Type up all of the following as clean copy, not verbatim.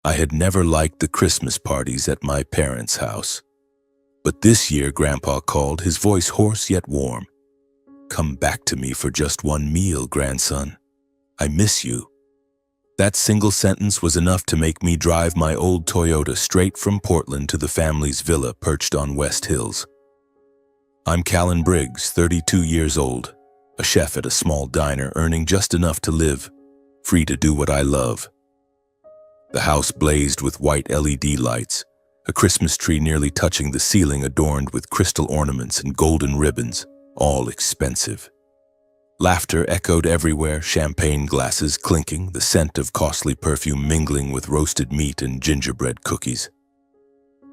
I had never liked the Christmas parties at my parents' house. But this year, Grandpa called, his voice hoarse yet warm. "Come back to me for just one meal, grandson. I miss you." That single sentence was enough to make me drive my old Toyota straight from Portland to the family's villa perched on West Hills. I'm Callan Briggs, 32 years old, a chef at a small diner, earning just enough to live, free to do what I love. The house blazed with white LED lights, a Christmas tree nearly touching the ceiling adorned with crystal ornaments and golden ribbons, all expensive. Laughter echoed everywhere, champagne glasses clinking, the scent of costly perfume mingling with roasted meat and gingerbread cookies.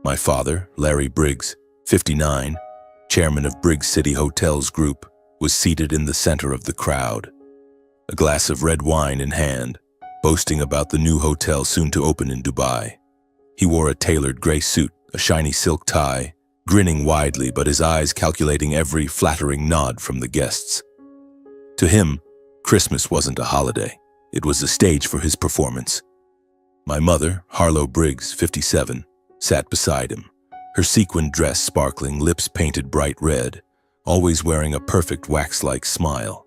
My father, Larry Briggs, 59, chairman of Briggs City Hotels Group, was seated in the center of the crowd, a glass of red wine in hand, boasting about the new hotel soon to open in Dubai. He wore a tailored gray suit, a shiny silk tie, grinning widely, but his eyes calculating every flattering nod from the guests. To him, Christmas wasn't a holiday. It was a stage for his performance. My mother, Harlow Briggs, 57, sat beside him, her sequined dress sparkling, lips painted bright red, always wearing a perfect wax-like smile.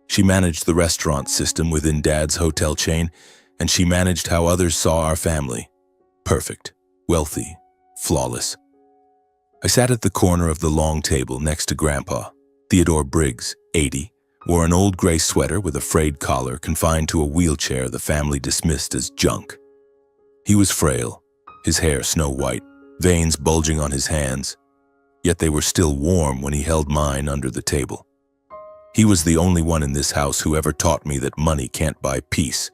She managed the restaurant system within Dad's hotel chain, and she managed how others saw our family. Perfect, wealthy, flawless. I sat at the corner of the long table next to Grandpa. Theodore Briggs, 80, wore an old gray sweater with a frayed collar confined to a wheelchair the family dismissed as junk. He was frail, his hair snow-white, veins bulging on his hands, yet they were still warm when he held mine under the table. He was the only one in this house who ever taught me that money can't buy peace,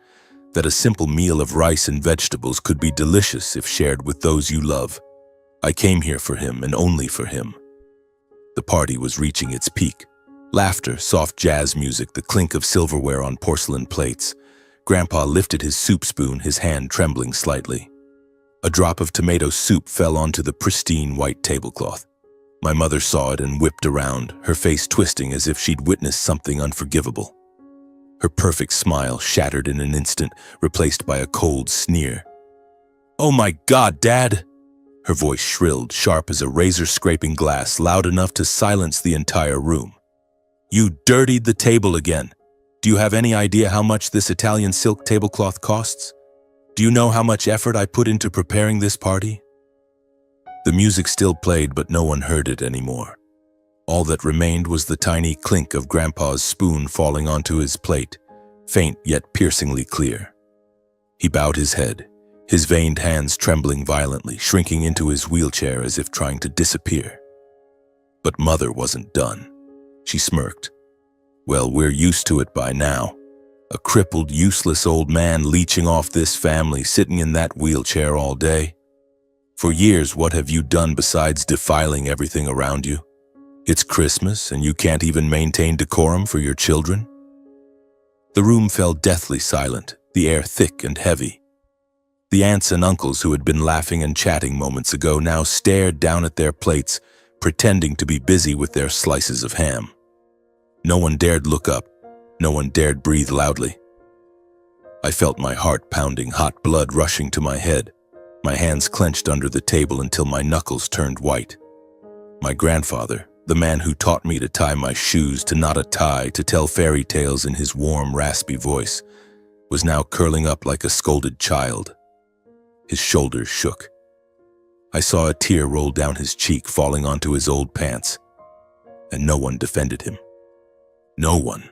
that a simple meal of rice and vegetables could be delicious if shared with those you love. I came here for him and only for him. The party was reaching its peak. Laughter, soft jazz music, the clink of silverware on porcelain plates. Grandpa lifted his soup spoon, his hand trembling slightly. A drop of tomato soup fell onto the pristine white tablecloth. My mother saw it and whipped around, her face twisting as if she'd witnessed something unforgivable. Her perfect smile shattered in an instant, replaced by a cold sneer. "Oh my God, Dad!" Her voice shrilled, sharp as a razor scraping glass, loud enough to silence the entire room. "You dirtied the table again. Do you have any idea how much this Italian silk tablecloth costs? Do you know how much effort I put into preparing this party?" The music still played, but no one heard it anymore. All that remained was the tiny clink of Grandpa's spoon falling onto his plate, faint yet piercingly clear. He bowed his head, his veined hands trembling violently, shrinking into his wheelchair as if trying to disappear. But Mother wasn't done. She smirked. "Well, we're used to it by now. A crippled, useless old man leeching off this family, sitting in that wheelchair all day. For years, what have you done besides defiling everything around you? It's Christmas, and you can't even maintain decorum for your children?" The room fell deathly silent, the air thick and heavy. The aunts and uncles who had been laughing and chatting moments ago now stared down at their plates, pretending to be busy with their slices of ham. No one dared look up. No one dared breathe loudly. I felt my heart pounding, hot blood rushing to my head, my hands clenched under the table until my knuckles turned white. My grandfather, the man who taught me to tie my shoes, to knot a tie, to tell fairy tales in his warm, raspy voice, was now curling up like a scolded child. His shoulders shook. I saw a tear roll down his cheek, falling onto his old pants. And no one defended him. No one.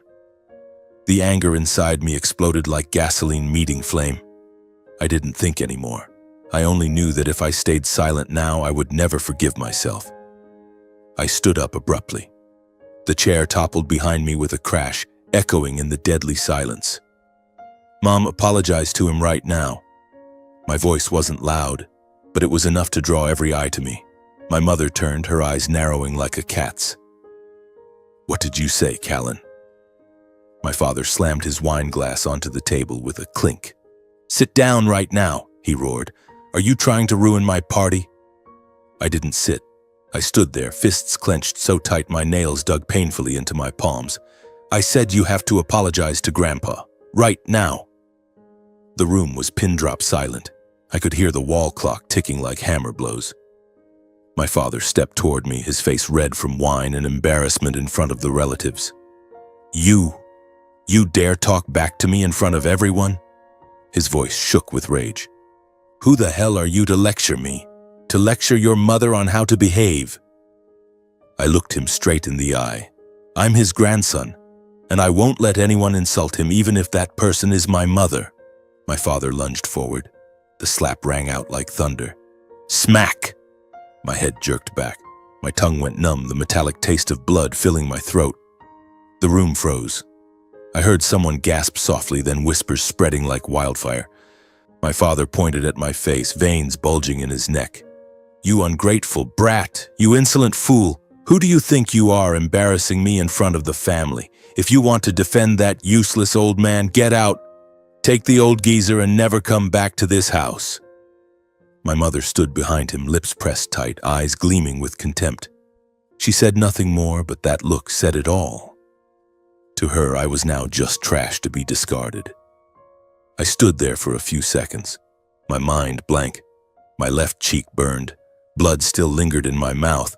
The anger inside me exploded like gasoline meeting flame. I didn't think anymore. I only knew that if I stayed silent now, I would never forgive myself. I stood up abruptly. The chair toppled behind me with a crash, echoing in the deadly silence. "Mom, apologize to him right now." My voice wasn't loud, but it was enough to draw every eye to me. My mother turned, her eyes narrowing like a cat's. "What did you say, Callan?" My father slammed his wine glass onto the table with a clink. "Sit down right now," he roared. "Are you trying to ruin my party?" I didn't sit. I stood there, fists clenched so tight my nails dug painfully into my palms. "I said you have to apologize to Grandpa. Right now." The room was pin-drop silent. I could hear the wall clock ticking like hammer blows. My father stepped toward me, his face red from wine and embarrassment in front of the relatives. You dare talk back to me in front of everyone? His voice shook with rage. Who the hell are you to lecture me? To lecture your mother on how to behave? I looked him straight in the eye. I'm his grandson, and I won't let anyone insult him, even if that person is my mother. My father lunged forward. The slap rang out like thunder. Smack! My head jerked back. My tongue went numb, the metallic taste of blood filling my throat. The room froze. I heard someone gasp softly, then whispers spreading like wildfire. My father pointed at my face, veins bulging in his neck. You ungrateful brat! You insolent fool! Who do you think you are, embarrassing me in front of the family? If you want to defend that useless old man, get out. Take the old geezer and never come back to this house. My mother stood behind him, lips pressed tight, eyes gleaming with contempt. She said nothing more, but that look said it all. To her, I was now just trash to be discarded. I stood there for a few seconds, my mind blank. My left cheek burned. Blood still lingered in my mouth.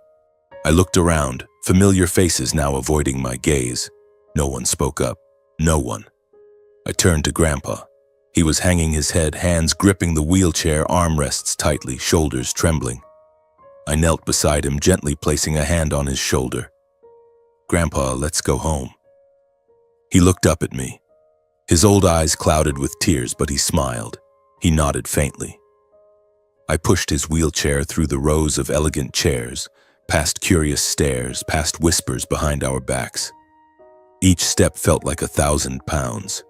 I looked around, familiar faces now avoiding my gaze. No one spoke up. No one. I turned to Grandpa. He was hanging his head, hands gripping the wheelchair armrests tightly, shoulders trembling. I knelt beside him, gently placing a hand on his shoulder. Grandpa, let's go home. He looked up at me. His old eyes clouded with tears, but he smiled. He nodded faintly. I pushed his wheelchair through the rows of elegant chairs, past curious stares, past whispers behind our backs. Each step felt like 1,000 pounds.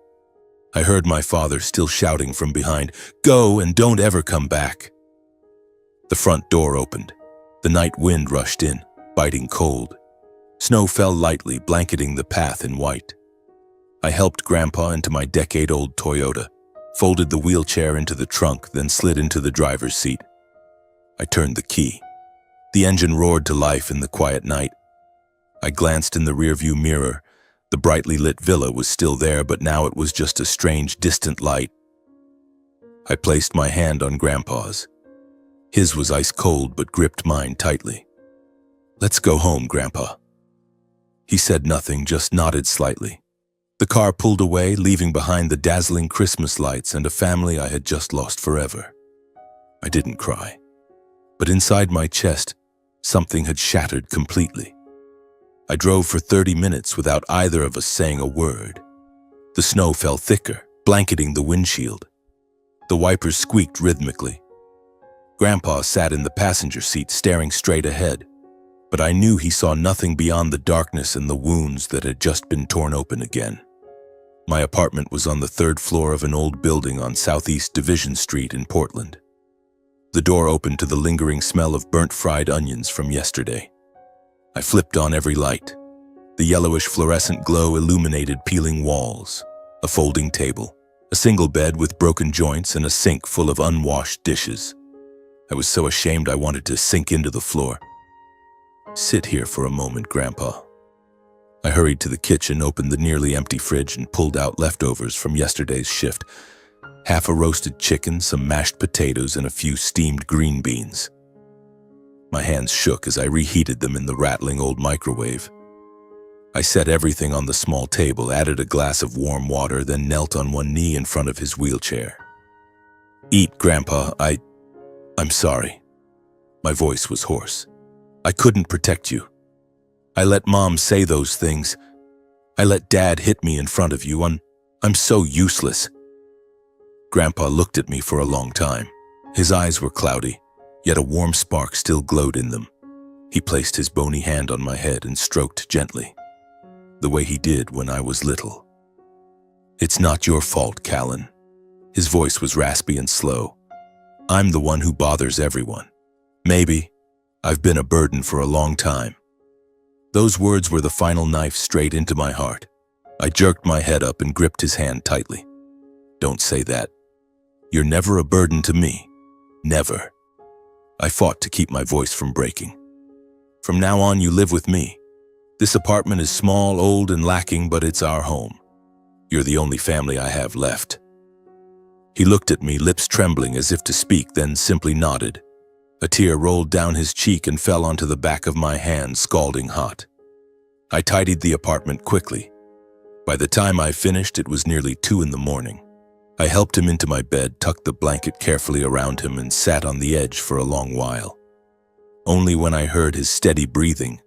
I heard my father still shouting from behind, "Go and don't ever come back." The front door opened. The night wind rushed in, biting cold. Snow fell lightly, blanketing the path in white. I helped Grandpa into my decade-old Toyota, folded the wheelchair into the trunk, then slid into the driver's seat. I turned the key. The engine roared to life in the quiet night. I glanced in the rearview mirror. The brightly lit villa was still there, but now it was just a strange, distant light. I placed my hand on Grandpa's. His was ice cold, but gripped mine tightly. "Let's go home, Grandpa." He said nothing, just nodded slightly. The car pulled away, leaving behind the dazzling Christmas lights and a family I had just lost forever. I didn't cry, but inside my chest, something had shattered completely. I drove for 30 minutes without either of us saying a word. The snow fell thicker, blanketing the windshield. The wipers squeaked rhythmically. Grandpa sat in the passenger seat, staring straight ahead, but I knew he saw nothing beyond the darkness and the wounds that had just been torn open again. My apartment was on the 3rd floor of an old building on Southeast Division Street in Portland. The door opened to the lingering smell of burnt fried onions from yesterday. I flipped on every light. The yellowish fluorescent glow illuminated peeling walls, a folding table, a single bed with broken joints, and a sink full of unwashed dishes. I was so ashamed I wanted to sink into the floor. "Sit here for a moment, Grandpa." I hurried to the kitchen, opened the nearly empty fridge, and pulled out leftovers from yesterday's shift. Half a roasted chicken, some mashed potatoes, and a few steamed green beans. My hands shook as I reheated them in the rattling old microwave. I set everything on the small table, added a glass of warm water, then knelt on one knee in front of his wheelchair. "Eat, Grandpa. I'm sorry." My voice was hoarse. "I couldn't protect you. I let Mom say those things. I let Dad hit me in front of you. I'm so useless." Grandpa looked at me for a long time. His eyes were cloudy, yet a warm spark still glowed in them. He placed his bony hand on my head and stroked gently, the way he did when I was little. "It's not your fault, Callan." His voice was raspy and slow. "I'm the one who bothers everyone. Maybe I've been a burden for a long time." Those words were the final knife straight into my heart. I jerked my head up and gripped his hand tightly. "Don't say that. You're never a burden to me. Never." I fought to keep my voice from breaking. "From now on, you live with me. This apartment is small, old, and lacking, but it's our home. You're the only family I have left." He looked at me, lips trembling as if to speak, then simply nodded. A tear rolled down his cheek and fell onto the back of my hand, scalding hot. I tidied the apartment quickly. By the time I finished, it was nearly 2 in the morning. I helped him into my bed, tucked the blanket carefully around him, and sat on the edge for a long while. Only when I heard his steady breathing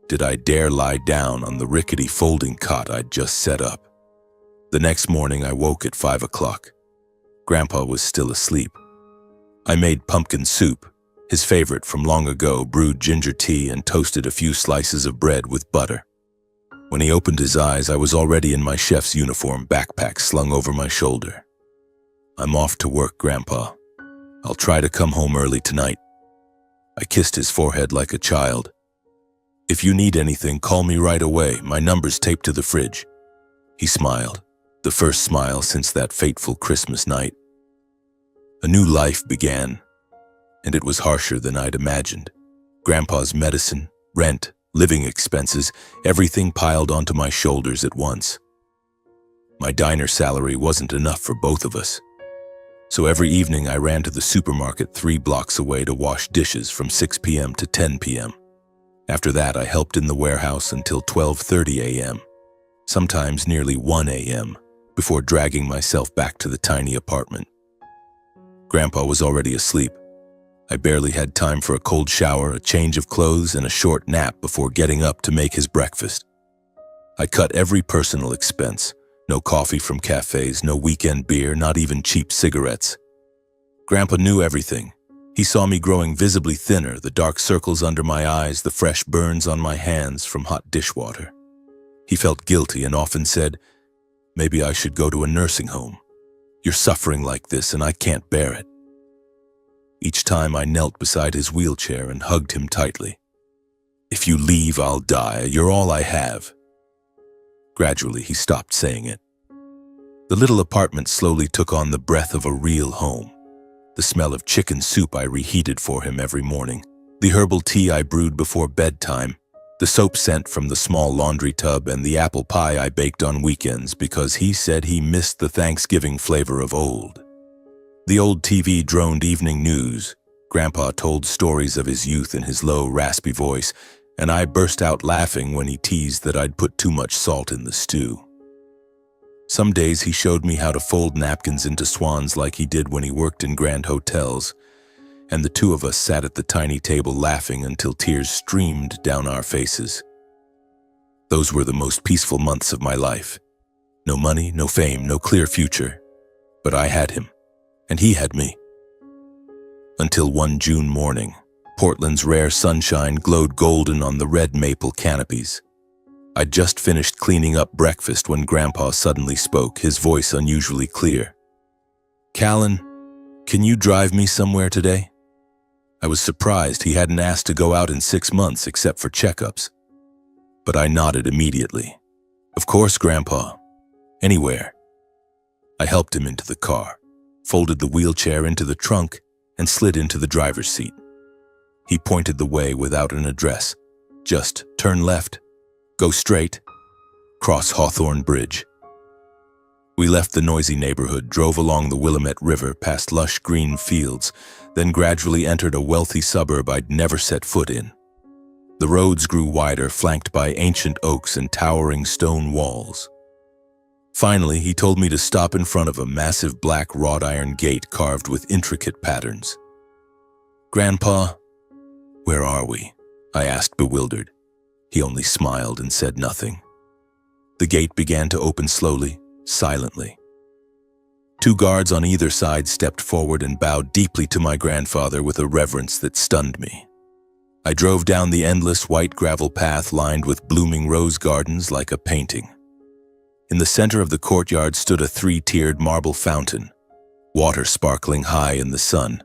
did I dare lie down on the rickety folding cot I'd just set up. The next morning, I woke at 5 o'clock. Grandpa was still asleep. I made pumpkin soup, his favorite from long ago, brewed ginger tea, and toasted a few slices of bread with butter. When he opened his eyes, I was already in my chef's uniform, backpack slung over my shoulder. "I'm off to work, Grandpa. I'll try to come home early tonight." I kissed his forehead like a child. "If you need anything, call me right away. My number's taped to the fridge." He smiled, the first smile since that fateful Christmas night. A new life began, and it was harsher than I'd imagined. Grandpa's medicine, rent, living expenses, everything piled onto my shoulders at once. My diner salary wasn't enough for both of us. So every evening I ran to the supermarket 3 blocks away to wash dishes from 6 p.m. to 10 p.m. After that, I helped in the warehouse until 12:30 a.m., sometimes nearly 1 a.m., before dragging myself back to the tiny apartment. Grandpa was already asleep. I barely had time for a cold shower, a change of clothes, and a short nap before getting up to make his breakfast. I cut every personal expense. No coffee from cafes, no weekend beer, not even cheap cigarettes. Grandpa knew everything. He saw me growing visibly thinner, the dark circles under my eyes, the fresh burns on my hands from hot dishwater. He felt guilty and often said, "Maybe I should go to a nursing home. You're suffering like this and I can't bear it." Each time I knelt beside his wheelchair and hugged him tightly. "If you leave, I'll die. You're all I have." Gradually, he stopped saying it. The little apartment slowly took on the breath of a real home. The smell of chicken soup I reheated for him every morning, the herbal tea I brewed before bedtime, the soap scent from the small laundry tub, and the apple pie I baked on weekends because he said he missed the Thanksgiving flavor of old. The old TV droned evening news. Grandpa told stories of his youth in his low, raspy voice, and I burst out laughing when he teased that I'd put too much salt in the stew. Some days he showed me how to fold napkins into swans like he did when he worked in grand hotels, and the two of us sat at the tiny table laughing until tears streamed down our faces. Those were the most peaceful months of my life. No money, no fame, no clear future. But I had him, and he had me. Until one June morning, Portland's rare sunshine glowed golden on the red maple canopies. I'd just finished cleaning up breakfast when Grandpa suddenly spoke, his voice unusually clear. "Callan, can you drive me somewhere today?" I was surprised he hadn't asked to go out in 6 months except for checkups. But I nodded immediately. "Of course, Grandpa. Anywhere." I helped him into the car, folded the wheelchair into the trunk, and slid into the driver's seat. He pointed the way without an address. Just turn left, go straight, cross Hawthorne Bridge. We left the noisy neighborhood, drove along the Willamette River past lush green fields, then gradually entered a wealthy suburb I'd never set foot in. The roads grew wider, flanked by ancient oaks and towering stone walls. Finally, he told me to stop in front of a massive black wrought iron gate carved with intricate patterns. "Grandpa, where are we?" I asked, bewildered. He only smiled and said nothing. The gate began to open slowly, silently. 2 guards on either side stepped forward and bowed deeply to my grandfather with a reverence that stunned me. I drove down the endless white gravel path lined with blooming rose gardens like a painting. In the center of the courtyard stood a 3-tiered marble fountain, water sparkling high in the sun.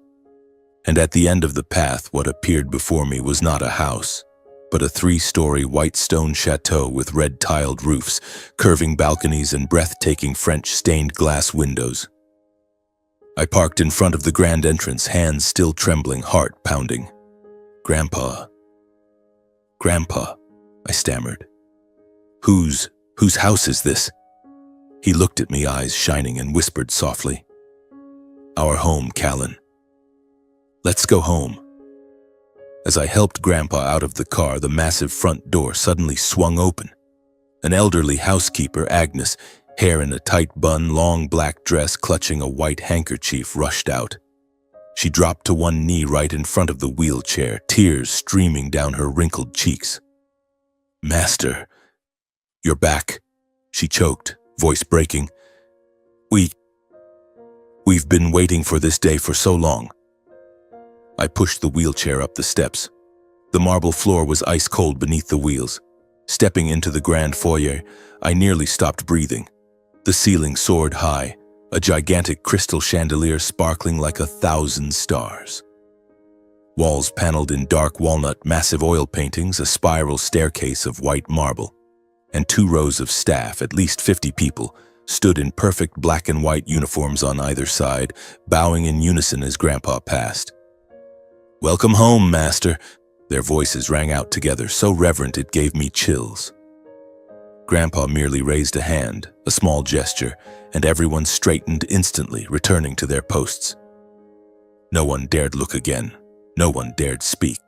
And at the end of the path, what appeared before me was not a house, but a 3-story white stone chateau with red-tiled roofs, curving balconies, and breathtaking French-stained glass windows. I parked in front of the grand entrance, hands still trembling, heart pounding. Grandpa, I stammered. Whose house is this?" He looked at me, eyes shining, and whispered softly, Our home, Callan. Let's go home. As I helped Grandpa out of the car, the massive front door suddenly swung open. An elderly housekeeper, Agnes, hair in a tight bun, long black dress clutching a white handkerchief, rushed out. She dropped to one knee right in front of the wheelchair, tears streaming down her wrinkled cheeks. "Master, you're back," she choked, voice breaking. We've been waiting for this day for so long." I pushed the wheelchair up the steps. The marble floor was ice cold beneath the wheels. Stepping into the grand foyer, I nearly stopped breathing. The ceiling soared high, a gigantic crystal chandelier sparkling like 1,000 stars. Walls paneled in dark walnut, massive oil paintings, a spiral staircase of white marble, and 2 rows of staff, at least 50 people, stood in perfect black and white uniforms on either side, bowing in unison as Grandpa passed. "Welcome home, Master." Their voices rang out together, so reverent it gave me chills. Grandpa merely raised a hand, a small gesture, and everyone straightened instantly, returning to their posts. No one dared look again. No one dared speak.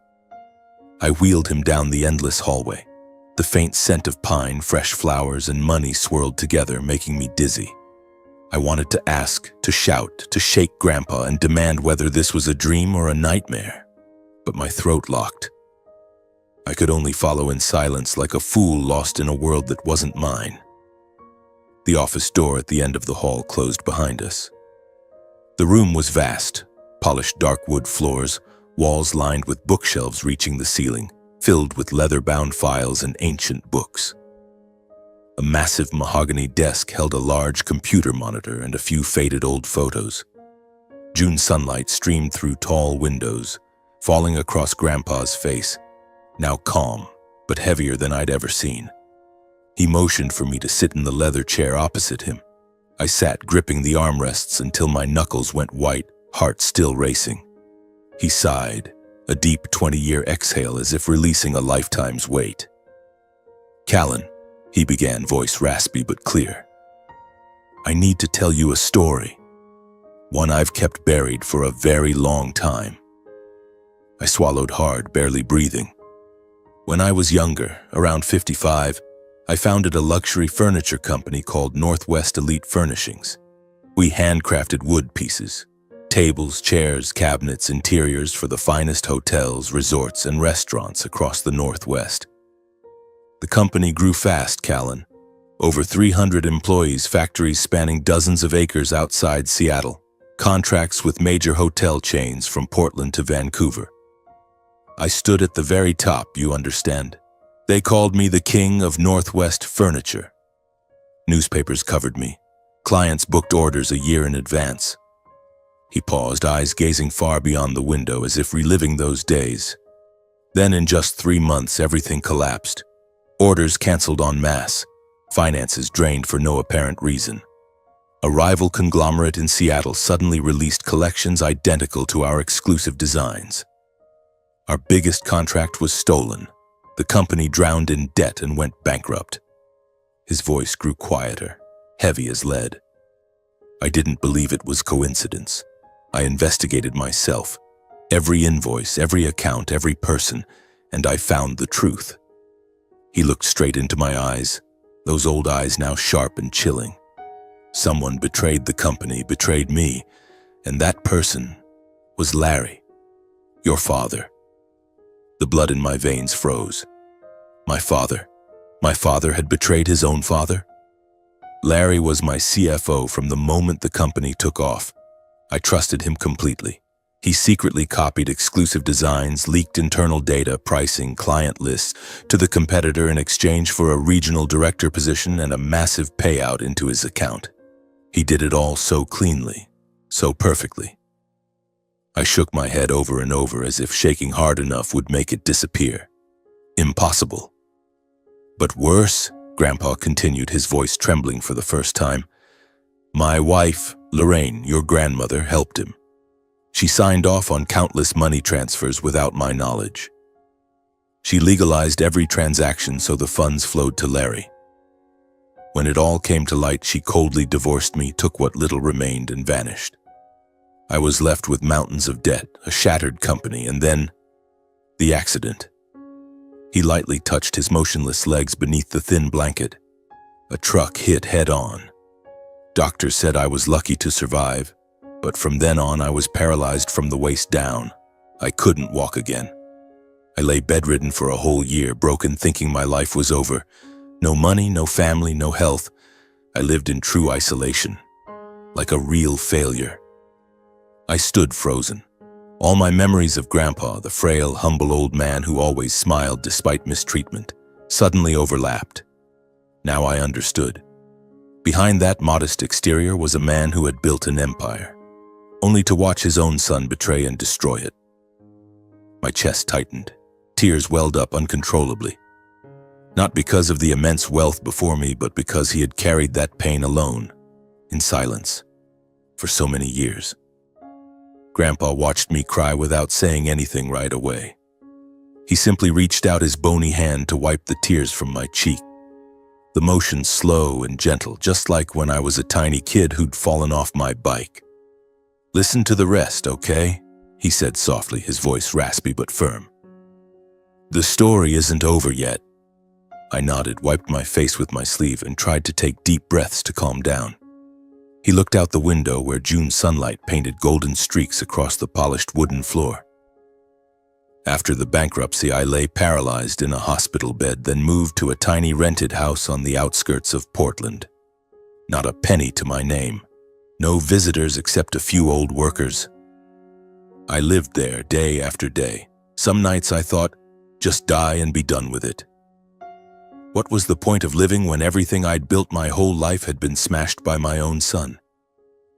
I wheeled him down the endless hallway. The faint scent of pine, fresh flowers, and money swirled together, making me dizzy. I wanted to ask, to shout, to shake Grandpa and demand whether this was a dream or a nightmare, but my throat locked. I could only follow in silence, like a fool lost in a world that wasn't mine. The office door at the end of the hall closed behind us. The room was vast, polished dark wood floors, walls lined with bookshelves reaching the ceiling, filled with leather-bound files and ancient books. A massive mahogany desk held a large computer monitor and a few faded old photos. June sunlight streamed through tall windows, falling across Grandpa's face, now calm, but heavier than I'd ever seen. He motioned for me to sit in the leather chair opposite him. I sat, gripping the armrests until my knuckles went white, heart still racing. He sighed, a deep 20-year exhale as if releasing a lifetime's weight. "Callan," he began, voice raspy but clear. "I need to tell you a story, one I've kept buried for a very long time." I swallowed hard, barely breathing. When I was younger, around 55, I founded a luxury furniture company called Northwest Elite Furnishings. We handcrafted wood pieces, tables, chairs, cabinets, interiors for the finest hotels, resorts, and restaurants across the Northwest. The company grew fast, Callan. Over 300 employees, factories spanning dozens of acres outside Seattle, contracts with major hotel chains from Portland to Vancouver. I stood at the very top, you understand. They called me the king of Northwest furniture. Newspapers covered me. Clients booked orders a year in advance. He paused, eyes gazing far beyond the window as if reliving those days. Then in just 3 months, everything collapsed. Orders canceled en masse. Finances drained for no apparent reason. A rival conglomerate in Seattle suddenly released collections identical to our exclusive designs. Our biggest contract was stolen. The company drowned in debt and went bankrupt. His voice grew quieter, heavy as lead. I didn't believe it was coincidence. I investigated myself, every invoice, every account, every person, and I found the truth. He looked straight into my eyes, those old eyes now sharp and chilling. Someone betrayed the company, betrayed me, and that person was Larry, your father. The blood in my veins froze. My father had betrayed his own father? Larry was my CFO from the moment the company took off. I trusted him completely. He secretly copied exclusive designs, leaked internal data, pricing, client lists to the competitor in exchange for a regional director position and a massive payout into his account. He did it all so cleanly, so perfectly. I shook my head over and over as if shaking hard enough would make it disappear. Impossible. But worse, Grandpa continued, his voice trembling for the first time. My wife, Lorraine, your grandmother, helped him. She signed off on countless money transfers without my knowledge. She legalized every transaction so the funds flowed to Larry. When it all came to light, she coldly divorced me, took what little remained, and vanished. I was left with mountains of debt, a shattered company, and then the accident. He lightly touched his motionless legs beneath the thin blanket. A truck hit head-on. Doctors said I was lucky to survive, but from then on I was paralyzed from the waist down. I couldn't walk again. I lay bedridden for a whole year, broken, thinking my life was over. No money, no family, no health. I lived in true isolation, like a real failure. I stood frozen. All my memories of Grandpa, the frail, humble old man who always smiled despite mistreatment, suddenly overlapped. Now I understood. Behind that modest exterior was a man who had built an empire, only to watch his own son betray and destroy it. My chest tightened. Tears welled up uncontrollably. Not because of the immense wealth before me, but because he had carried that pain alone, in silence, for so many years. Grandpa watched me cry without saying anything right away. He simply reached out his bony hand to wipe the tears from my cheek. The motion slow and gentle, just like when I was a tiny kid who'd fallen off my bike. "Listen to the rest, okay?" he said softly, his voice raspy but firm. "The story isn't over yet." I nodded, wiped my face with my sleeve, and tried to take deep breaths to calm down. He looked out the window where June sunlight painted golden streaks across the polished wooden floor. After the bankruptcy, I lay paralyzed in a hospital bed, then moved to a tiny rented house on the outskirts of Portland. Not a penny to my name. No visitors except a few old workers. I lived there day after day. Some nights I thought, just die and be done with it. What was the point of living when everything I'd built my whole life had been smashed by my own son?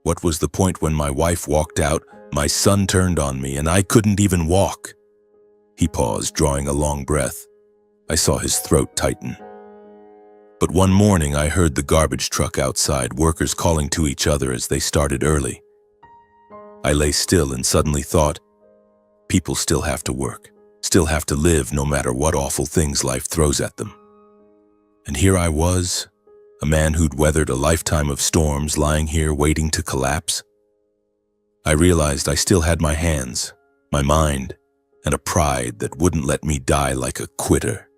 What was the point when my wife walked out, my son turned on me, and I couldn't even walk? He paused, drawing a long breath. I saw his throat tighten. But one morning I heard the garbage truck outside, workers calling to each other as they started early. I lay still and suddenly thought, people still have to work, still have to live no matter what awful things life throws at them. And here I was, a man who'd weathered a lifetime of storms, lying here waiting to collapse. I realized I still had my hands, my mind, and a pride that wouldn't let me die like a quitter.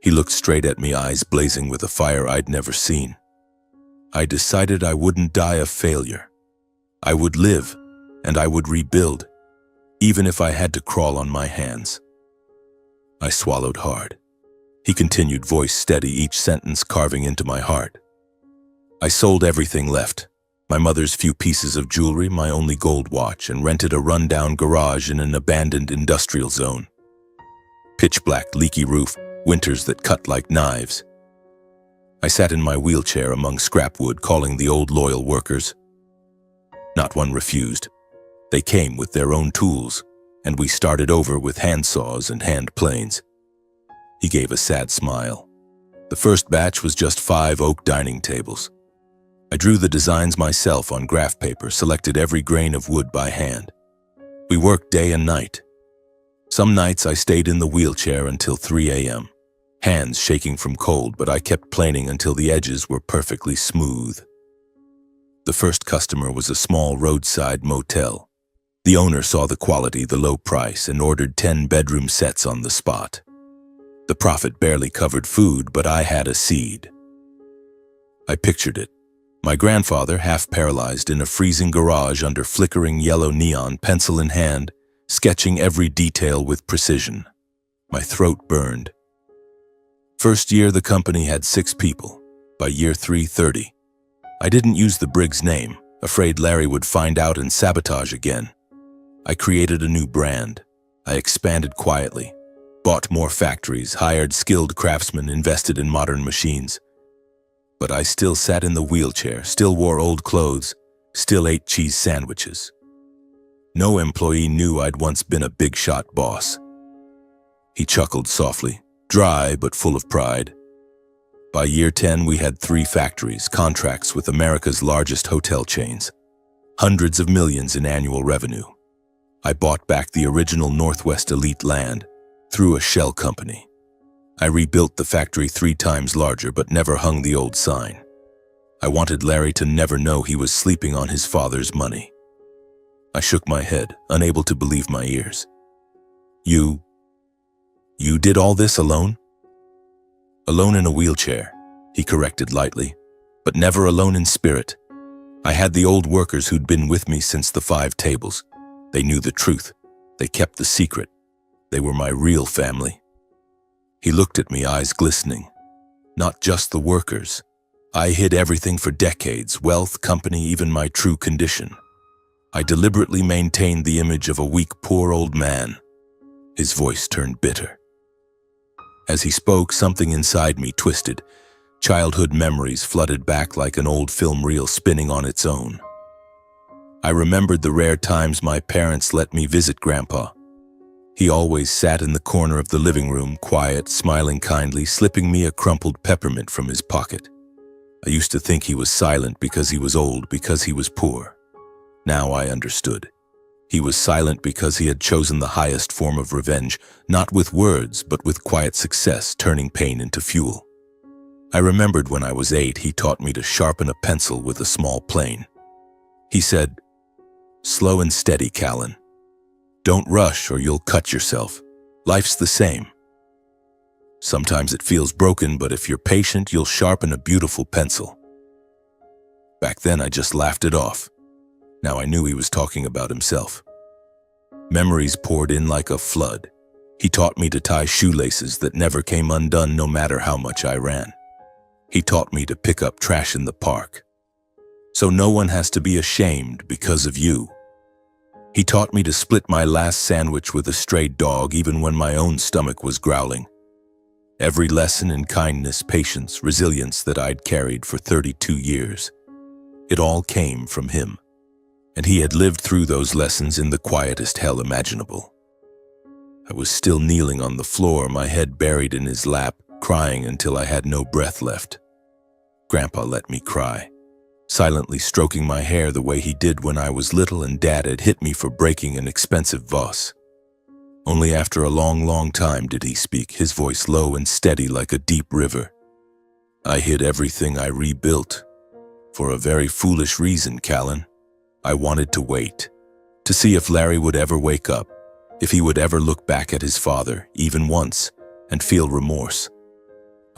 He looked straight at me, eyes blazing with a fire I'd never seen. I decided I wouldn't die a failure. I would live, and I would rebuild, even if I had to crawl on my hands. I swallowed hard. He continued, voice steady, each sentence carving into my heart. I sold everything left, my mother's few pieces of jewelry, my only gold watch, and rented a rundown garage in an abandoned industrial zone. Pitch black, leaky roof, winters that cut like knives. I sat in my wheelchair among scrap wood, calling the old loyal workers. Not one refused. They came with their own tools, and we started over with handsaws and hand planes. He gave a sad smile. The first batch was just 5 oak dining tables. I drew the designs myself on graph paper, selected every grain of wood by hand. We worked day and night. Some nights I stayed in the wheelchair until 3 a.m., hands shaking from cold, but I kept planing until the edges were perfectly smooth. The first customer was a small roadside motel. The owner saw the quality, the low price, and ordered 10 bedroom sets on the spot. The profit barely covered food, but I had a seed. I pictured it. My grandfather, half paralyzed in a freezing garage under flickering yellow neon, pencil in hand, sketching every detail with precision. My throat burned. First year, the company had 6 people. By year 3, 30. I didn't use the Briggs name, afraid Larry would find out and sabotage again. I created a new brand. I expanded quietly. Bought more factories, hired skilled craftsmen, invested in modern machines. But I still sat in the wheelchair, still wore old clothes, still ate cheese sandwiches. No employee knew I'd once been a big-shot boss. He chuckled softly, dry but full of pride. By year 10, we had 3 factories, contracts with America's largest hotel chains, hundreds of millions in annual revenue. I bought back the original Northwest Elite land, through a shell company. I rebuilt the factory 3 times larger, but never hung the old sign. I wanted Larry to never know he was sleeping on his father's money. I shook my head, unable to believe my ears. You did all this alone? Alone in a wheelchair, he corrected lightly, but never alone in spirit. I had the old workers who'd been with me since the 5 tables. They knew the truth. They kept the secret. They were my real family. He looked at me, eyes glistening. Not just the workers. I hid everything for decades, wealth, company, even my true condition. I deliberately maintained the image of a weak, poor old man. His voice turned bitter. As he spoke, something inside me twisted. Childhood memories flooded back like an old film reel spinning on its own. I remembered the rare times my parents let me visit Grandpa. He always sat in the corner of the living room, quiet, smiling kindly, slipping me a crumpled peppermint from his pocket. I used to think he was silent because he was old, because he was poor. Now I understood. He was silent because he had chosen the highest form of revenge, not with words, but with quiet success, turning pain into fuel. I remembered when I was 8, he taught me to sharpen a pencil with a small plane. He said, "Slow and steady, Callan. Don't rush or you'll cut yourself. Life's the same. Sometimes it feels broken, but if you're patient, you'll sharpen a beautiful pencil." Back then, I just laughed it off. Now I knew he was talking about himself. Memories poured in like a flood. He taught me to tie shoelaces that never came undone no matter how much I ran. He taught me to pick up trash in the park. So no one has to be ashamed because of you. He taught me to split my last sandwich with a stray dog even when my own stomach was growling. Every lesson in kindness, patience, resilience that I'd carried for 32 years. It all came from him. And he had lived through those lessons in the quietest hell imaginable. I was still kneeling on the floor, my head buried in his lap, crying until I had no breath left. Grandpa let me cry, silently stroking my hair the way he did when I was little and Dad had hit me for breaking an expensive vase. Only after a long, long time did he speak, his voice low and steady like a deep river. "I hid everything I rebuilt. For a very foolish reason, Callan. I wanted to wait, to see if Larry would ever wake up, if he would ever look back at his father, even once, and feel remorse.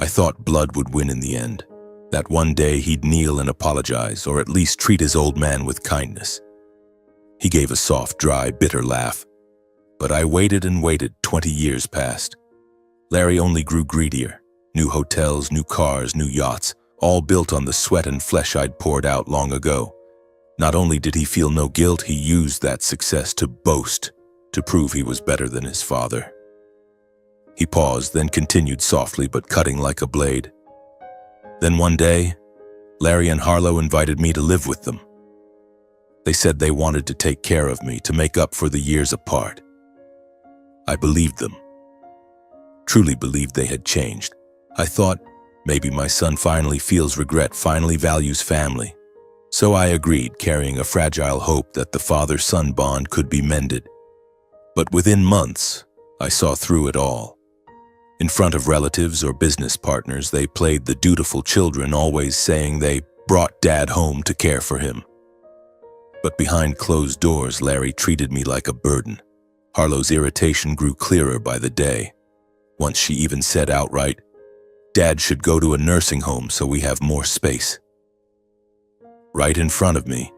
I thought blood would win in the end, that one day he'd kneel and apologize, or at least treat his old man with kindness." He gave a soft, dry, bitter laugh. But I waited and waited. 20 years passed. Larry only grew greedier. New hotels, new cars, new yachts, all built on the sweat and flesh I'd poured out long ago. Not only did he feel no guilt, he used that success to boast, to prove he was better than his father. He paused, then continued softly but cutting like a blade. Then one day, Larry and Harlow invited me to live with them. They said they wanted to take care of me, to make up for the years apart. I believed them. Truly believed they had changed. I thought, maybe my son finally feels regret, finally values family. So I agreed, carrying a fragile hope that the father-son bond could be mended. But within months, I saw through it all. In front of relatives or business partners, they played the dutiful children, always saying they brought Dad home to care for him. But behind closed doors, Larry treated me like a burden. Harlow's irritation grew clearer by the day. Once she even said outright, "Dad should go to a nursing home so we have more space." Right in front of me,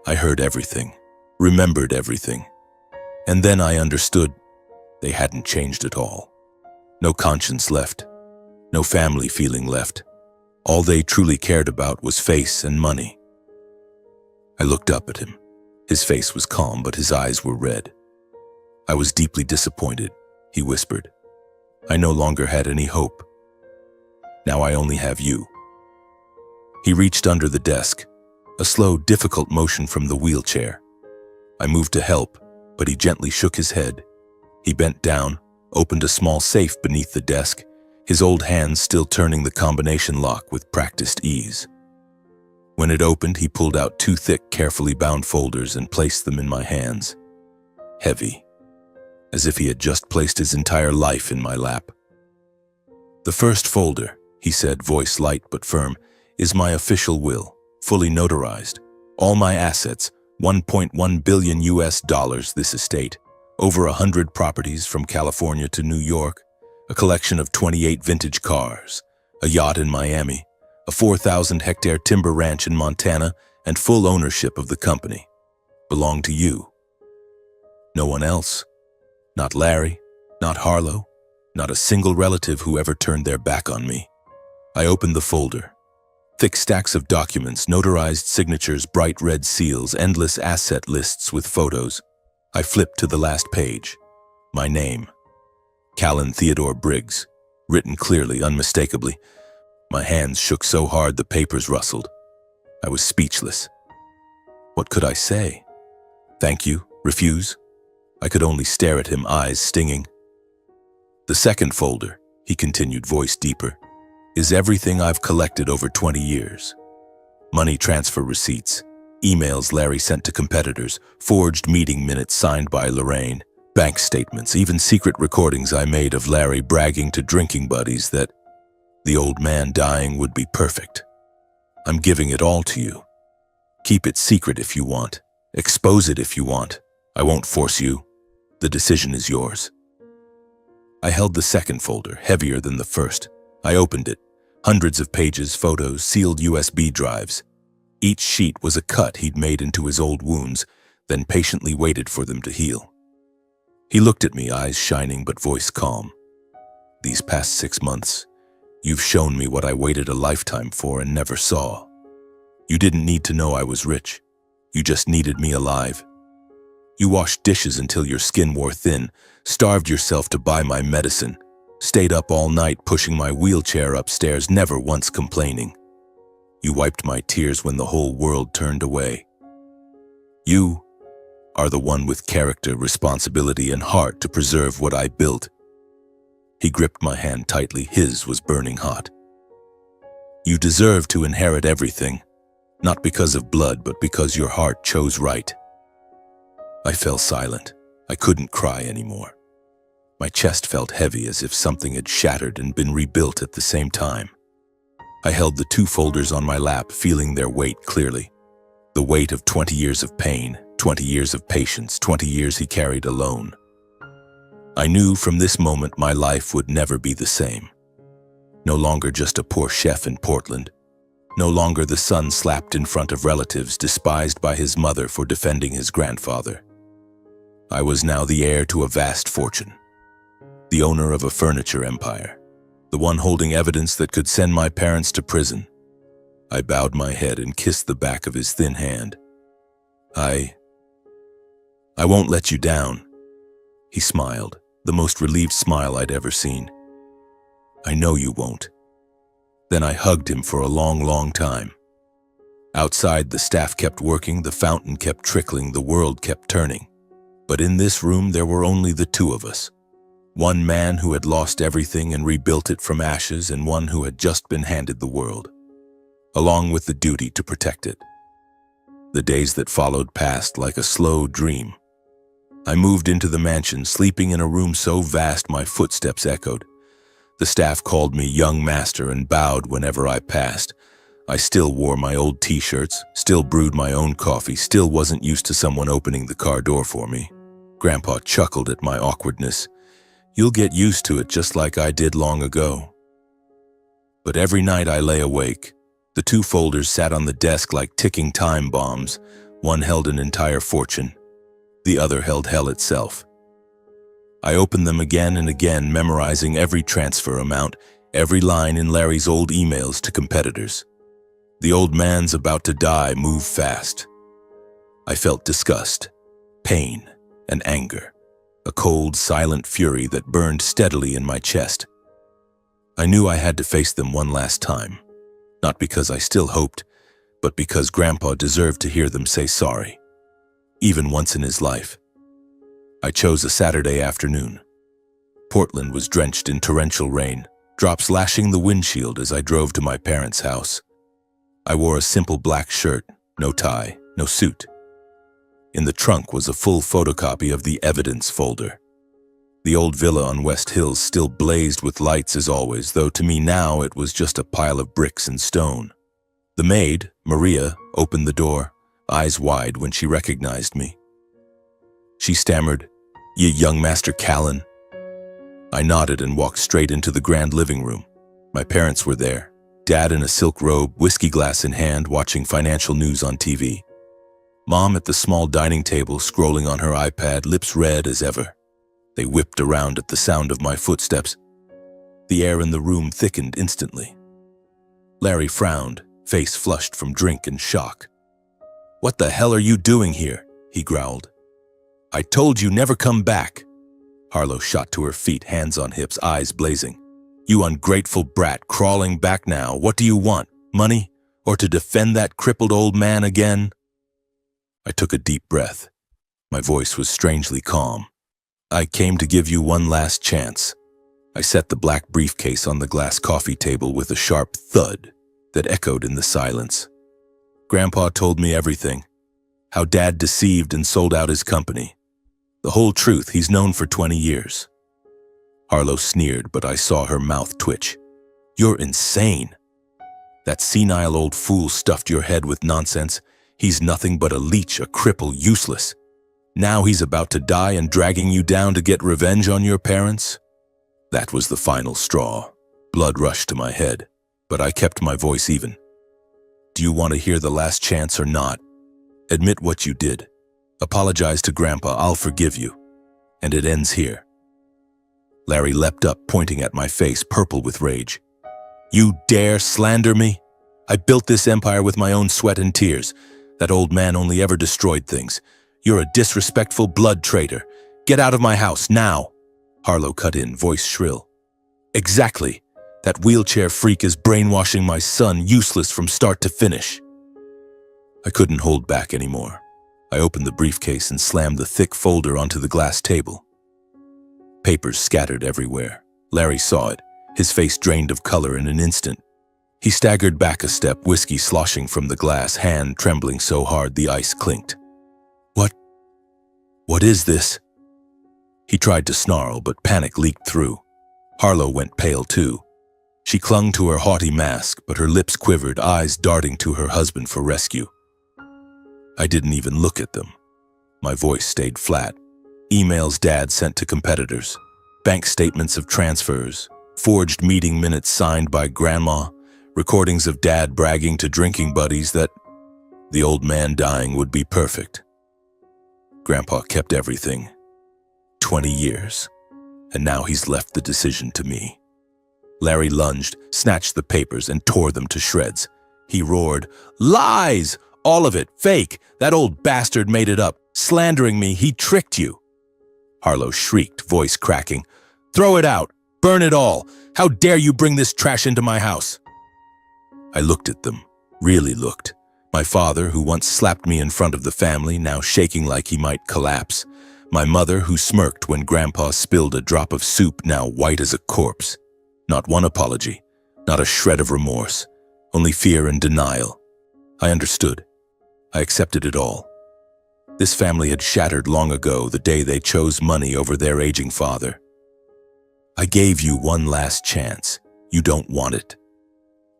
I heard everything, remembered everything. And then I understood they hadn't changed at all. No conscience left, no family feeling left. All they truly cared about was face and money. I looked up at him. His face was calm, but his eyes were red. "I was deeply disappointed," he whispered. "I no longer had any hope. Now I only have you." He reached under the desk, a slow, difficult motion from the wheelchair. I moved to help, but he gently shook his head. He bent down, opened a small safe beneath the desk, his old hands still turning the combination lock with practiced ease. When it opened, he pulled out 2 thick, carefully bound folders and placed them in my hands. Heavy, as if he had just placed his entire life in my lap. "The first folder," he said, voice light but firm, "is my official will, fully notarized. All my assets, 1.1 billion US dollars this estate, over 100 properties from California to New York, a collection of 28 vintage cars, a yacht in Miami, a 4,000-hectare timber ranch in Montana, and full ownership of the company. Belong to you. No one else. Not Larry, not Harlow, not a single relative who ever turned their back on me. I opened the folder. Thick stacks of documents, notarized signatures, bright red seals, endless asset lists with photos. I flipped to the last page. My name. Callan Theodore Briggs, written clearly, unmistakably. My hands shook so hard the papers rustled. I was speechless. What could I say? Thank you? Refuse? I could only stare at him, eyes stinging. The second folder, he continued, voice deeper, is everything I've collected over 20 years. Money transfer receipts, emails Larry sent to competitors, forged meeting minutes signed by Lorraine, bank statements, even secret recordings I made of Larry bragging to drinking buddies that the old man dying would be perfect. I'm giving it all to you. Keep it secret if you want. Expose it if you want. I won't force you. The decision is yours. I held the second folder, heavier than the first. I opened it. Hundreds of pages, photos, sealed USB drives. Each sheet was a cut he'd made into his old wounds, then patiently waited for them to heal. He looked at me, eyes shining but voice calm. These past 6 months, you've shown me what I waited a lifetime for and never saw. You didn't need to know I was rich. You just needed me alive. You washed dishes until your skin wore thin, starved yourself to buy my medicine, stayed up all night pushing my wheelchair upstairs, never once complaining. You wiped my tears when the whole world turned away. You are the one with character, responsibility, and heart to preserve what I built. He gripped my hand tightly. His was burning hot. You deserve to inherit everything, not because of blood, but because your heart chose right. I fell silent. I couldn't cry anymore. My chest felt heavy, as if something had shattered and been rebuilt at the same time. I held the 2 folders on my lap, feeling their weight clearly. The weight of 20 years of pain, 20 years of patience, 20 years he carried alone. I knew from this moment my life would never be the same. No longer just a poor chef in Portland. No longer the son slapped in front of relatives, despised by his mother for defending his grandfather. I was now the heir to a vast fortune. The owner of a furniture empire. The one holding evidence that could send my parents to prison. I bowed my head and kissed the back of his thin hand. I won't let you down. He smiled, the most relieved smile I'd ever seen. I know you won't. Then I hugged him for a long, long time. Outside, the staff kept working, the fountain kept trickling, the world kept turning. But in this room, there were only the 2 of us. One man who had lost everything and rebuilt it from ashes, and one who had just been handed the world, along with the duty to protect it. The days that followed passed like a slow dream. I moved into the mansion, sleeping in a room so vast my footsteps echoed. The staff called me young master and bowed whenever I passed. I still wore my old t-shirts, still brewed my own coffee, still wasn't used to someone opening the car door for me. Grandpa chuckled at my awkwardness. You'll get used to it just like I did long ago. But every night I lay awake. The 2 folders sat on the desk like ticking time bombs. One held an entire fortune. The other held hell itself. I opened them again and again, memorizing every transfer amount, every line in Larry's old emails to competitors. The old man's about to die, move fast. I felt disgust, pain, and anger, a cold, silent fury that burned steadily in my chest. I knew I had to face them one last time, not because I still hoped, but because Grandpa deserved to hear them say sorry, even once in his life. I chose a Saturday afternoon. Portland was drenched in torrential rain, drops lashing the windshield as I drove to my parents' house. I wore a simple black shirt, no tie, no suit. In the trunk was a full photocopy of the evidence folder. The old villa on West Hills still blazed with lights as always, though to me now it was just a pile of bricks and stone. The maid, Maria, opened the door, eyes wide when she recognized me. She stammered, "Ye young Master Callan." I nodded and walked straight into the grand living room. My parents were there, Dad in a silk robe, whiskey glass in hand, watching financial news on TV. Mom at the small dining table, scrolling on her iPad, lips red as ever. They whipped around at the sound of my footsteps. The air in the room thickened instantly. Larry frowned, face flushed from drink and shock. "What the hell are you doing here?" he growled. "I told you never come back." Harlow shot to her feet, hands on hips, eyes blazing. "You ungrateful brat, crawling back now. What do you want? Money? Or to defend that crippled old man again?" I took a deep breath. My voice was strangely calm. "I came to give you one last chance." I set the black briefcase on the glass coffee table with a sharp thud that echoed in the silence. Grandpa told me everything. How Dad deceived and sold out his company. The whole truth he's known for 20 years. Harlow sneered, but I saw her mouth twitch. "You're insane. That senile old fool stuffed your head with nonsense. He's nothing but a leech, a cripple, useless. Now he's about to die and dragging you down to get revenge on your parents?" That was the final straw. Blood rushed to my head, but I kept my voice even. "Do you want to hear the last chance or not? Admit what you did. Apologize to Grandpa, I'll forgive you. And it ends here." Larry leapt up, pointing at my face, purple with rage. "You dare slander me? I built this empire with my own sweat and tears. That old man only ever destroyed things. You're a disrespectful blood traitor. Get out of my house, now!" Harlow cut in, voice shrill. "Exactly. That wheelchair freak is brainwashing my son, useless from start to finish." I couldn't hold back anymore. I opened the briefcase and slammed the thick folder onto the glass table. Papers scattered everywhere. Larry saw it, his face drained of color in an instant. He staggered back a step, whiskey sloshing from the glass, hand trembling so hard the ice clinked. What is this?" He tried to snarl, but panic leaked through. Harlow went pale too. She clung to her haughty mask, but her lips quivered, eyes darting to her husband for rescue. I didn't even look at them. My voice stayed flat. Emails Dad sent to competitors, bank statements of transfers, forged meeting minutes signed by Grandma, recordings of Dad bragging to drinking buddies that the old man dying would be perfect. Grandpa kept everything. 20 years. And now he's left the decision to me. Larry lunged, snatched the papers, and tore them to shreds. He roared, "Lies! All of it, fake! That old bastard made it up, slandering me, he tricked you!" Harlow shrieked, voice cracking, "Throw it out! Burn it all! How dare you bring this trash into my house!" I looked at them, really looked. My father, who once slapped me in front of the family, now shaking like he might collapse. My mother, who smirked when Grandpa spilled a drop of soup, now white as a corpse. Not one apology, not a shred of remorse, only fear and denial. I understood. I accepted it all. This family had shattered long ago, the day they chose money over their aging father. "I gave you one last chance. You don't want it."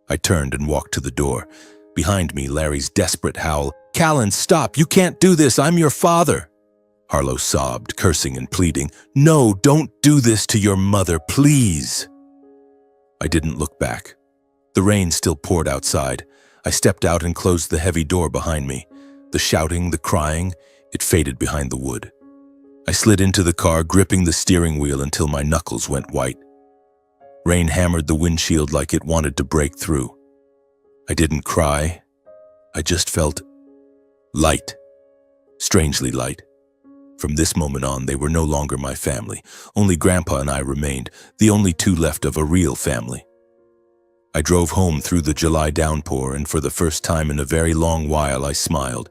I turned and walked to the door. Behind me, Larry's desperate howl, "Callan, stop! You can't do this! I'm your father!" Harlow sobbed, cursing and pleading, "No, don't do this to your mother, please!" I didn't look back. The rain still poured outside. I stepped out and closed the heavy door behind me. The shouting, the crying, it faded behind the wood. I slid into the car, gripping the steering wheel until my knuckles went white. Rain hammered the windshield like it wanted to break through. I didn't cry. I just felt light. Strangely light. From this moment on, they were no longer my family. Only Grandpa and I remained, the only two left of a real family. I drove home through the July downpour, and for the first time in a very long while, I smiled.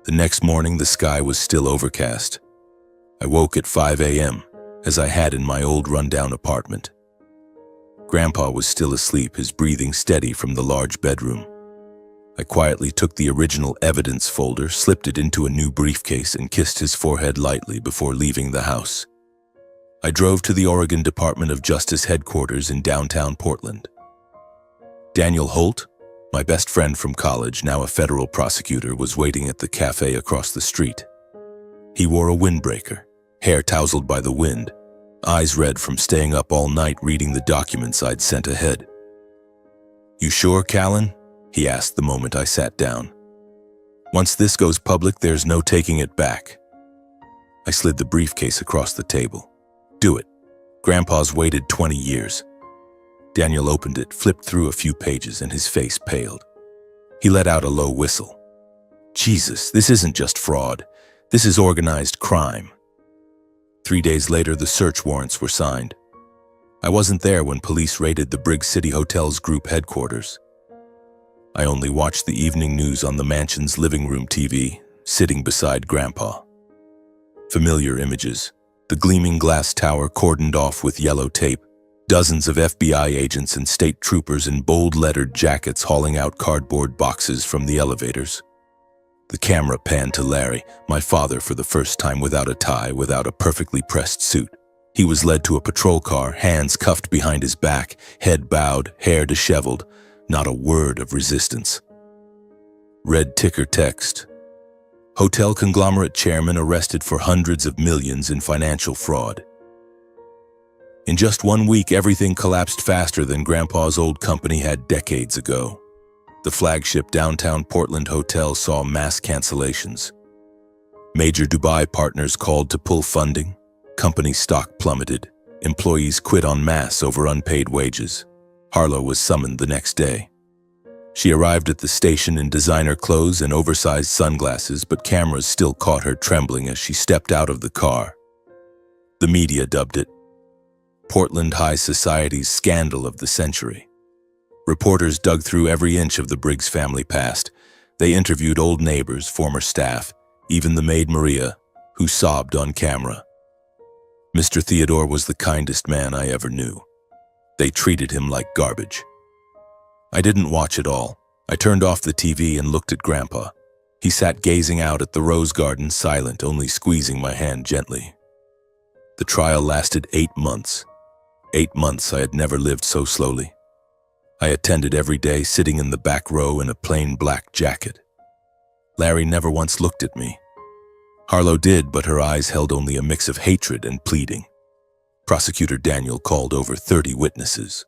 The next morning, the sky was still overcast. I woke at 5 a.m., as I had in my old rundown apartment. Grandpa was still asleep, his breathing steady from the large bedroom. I quietly took the original evidence folder, slipped it into a new briefcase, and kissed his forehead lightly before leaving the house. I drove to the Oregon Department of Justice headquarters in downtown Portland. "Daniel Holt?" My best friend from college, now a federal prosecutor, was waiting at the cafe across the street. He wore a windbreaker, hair tousled by the wind, eyes red from staying up all night reading the documents I'd sent ahead. "You sure, Callan?" he asked the moment I sat down. "Once this goes public, there's no taking it back." I slid the briefcase across the table. "Do it. Grandpa's waited 20 years. Daniel opened it, flipped through a few pages, and his face paled. He let out a low whistle. "Jesus, this isn't just fraud. This is organized crime." 3 days later, the search warrants were signed. I wasn't there when police raided the Briggs City Hotel's group headquarters. I only watched the evening news on the mansion's living room TV, sitting beside Grandpa. Familiar images, the gleaming glass tower cordoned off with yellow tape, dozens of FBI agents and state troopers in bold-lettered jackets hauling out cardboard boxes from the elevators. The camera panned to Larry, my father, for the first time without a tie, without a perfectly pressed suit. He was led to a patrol car, hands cuffed behind his back, head bowed, hair disheveled, not a word of resistance. Red ticker text: Hotel conglomerate chairman arrested for hundreds of millions in financial fraud. In just 1 week, everything collapsed faster than Grandpa's old company had decades ago. The flagship downtown Portland hotel saw mass cancellations. Major Dubai partners called to pull funding. Company stock plummeted. Employees quit en masse over unpaid wages. Harlow was summoned the next day. She arrived at the station in designer clothes and oversized sunglasses, but cameras still caught her trembling as she stepped out of the car. The media dubbed it Portland High Society's scandal of the century. Reporters dug through every inch of the Briggs family past. They interviewed old neighbors, former staff, even the maid Maria, who sobbed on camera. Mr. Theodore was the kindest man I ever knew. They treated him like garbage. I didn't watch it all. I turned off the TV and looked at Grandpa. He sat gazing out at the rose garden, silent, only squeezing my hand gently. The trial lasted 8 months. 8 months I had never lived so slowly. I attended every day, sitting in the back row in a plain black jacket. Larry never once looked at me. Harlow did, but her eyes held only a mix of hatred and pleading. Prosecutor Daniel called over 30 witnesses.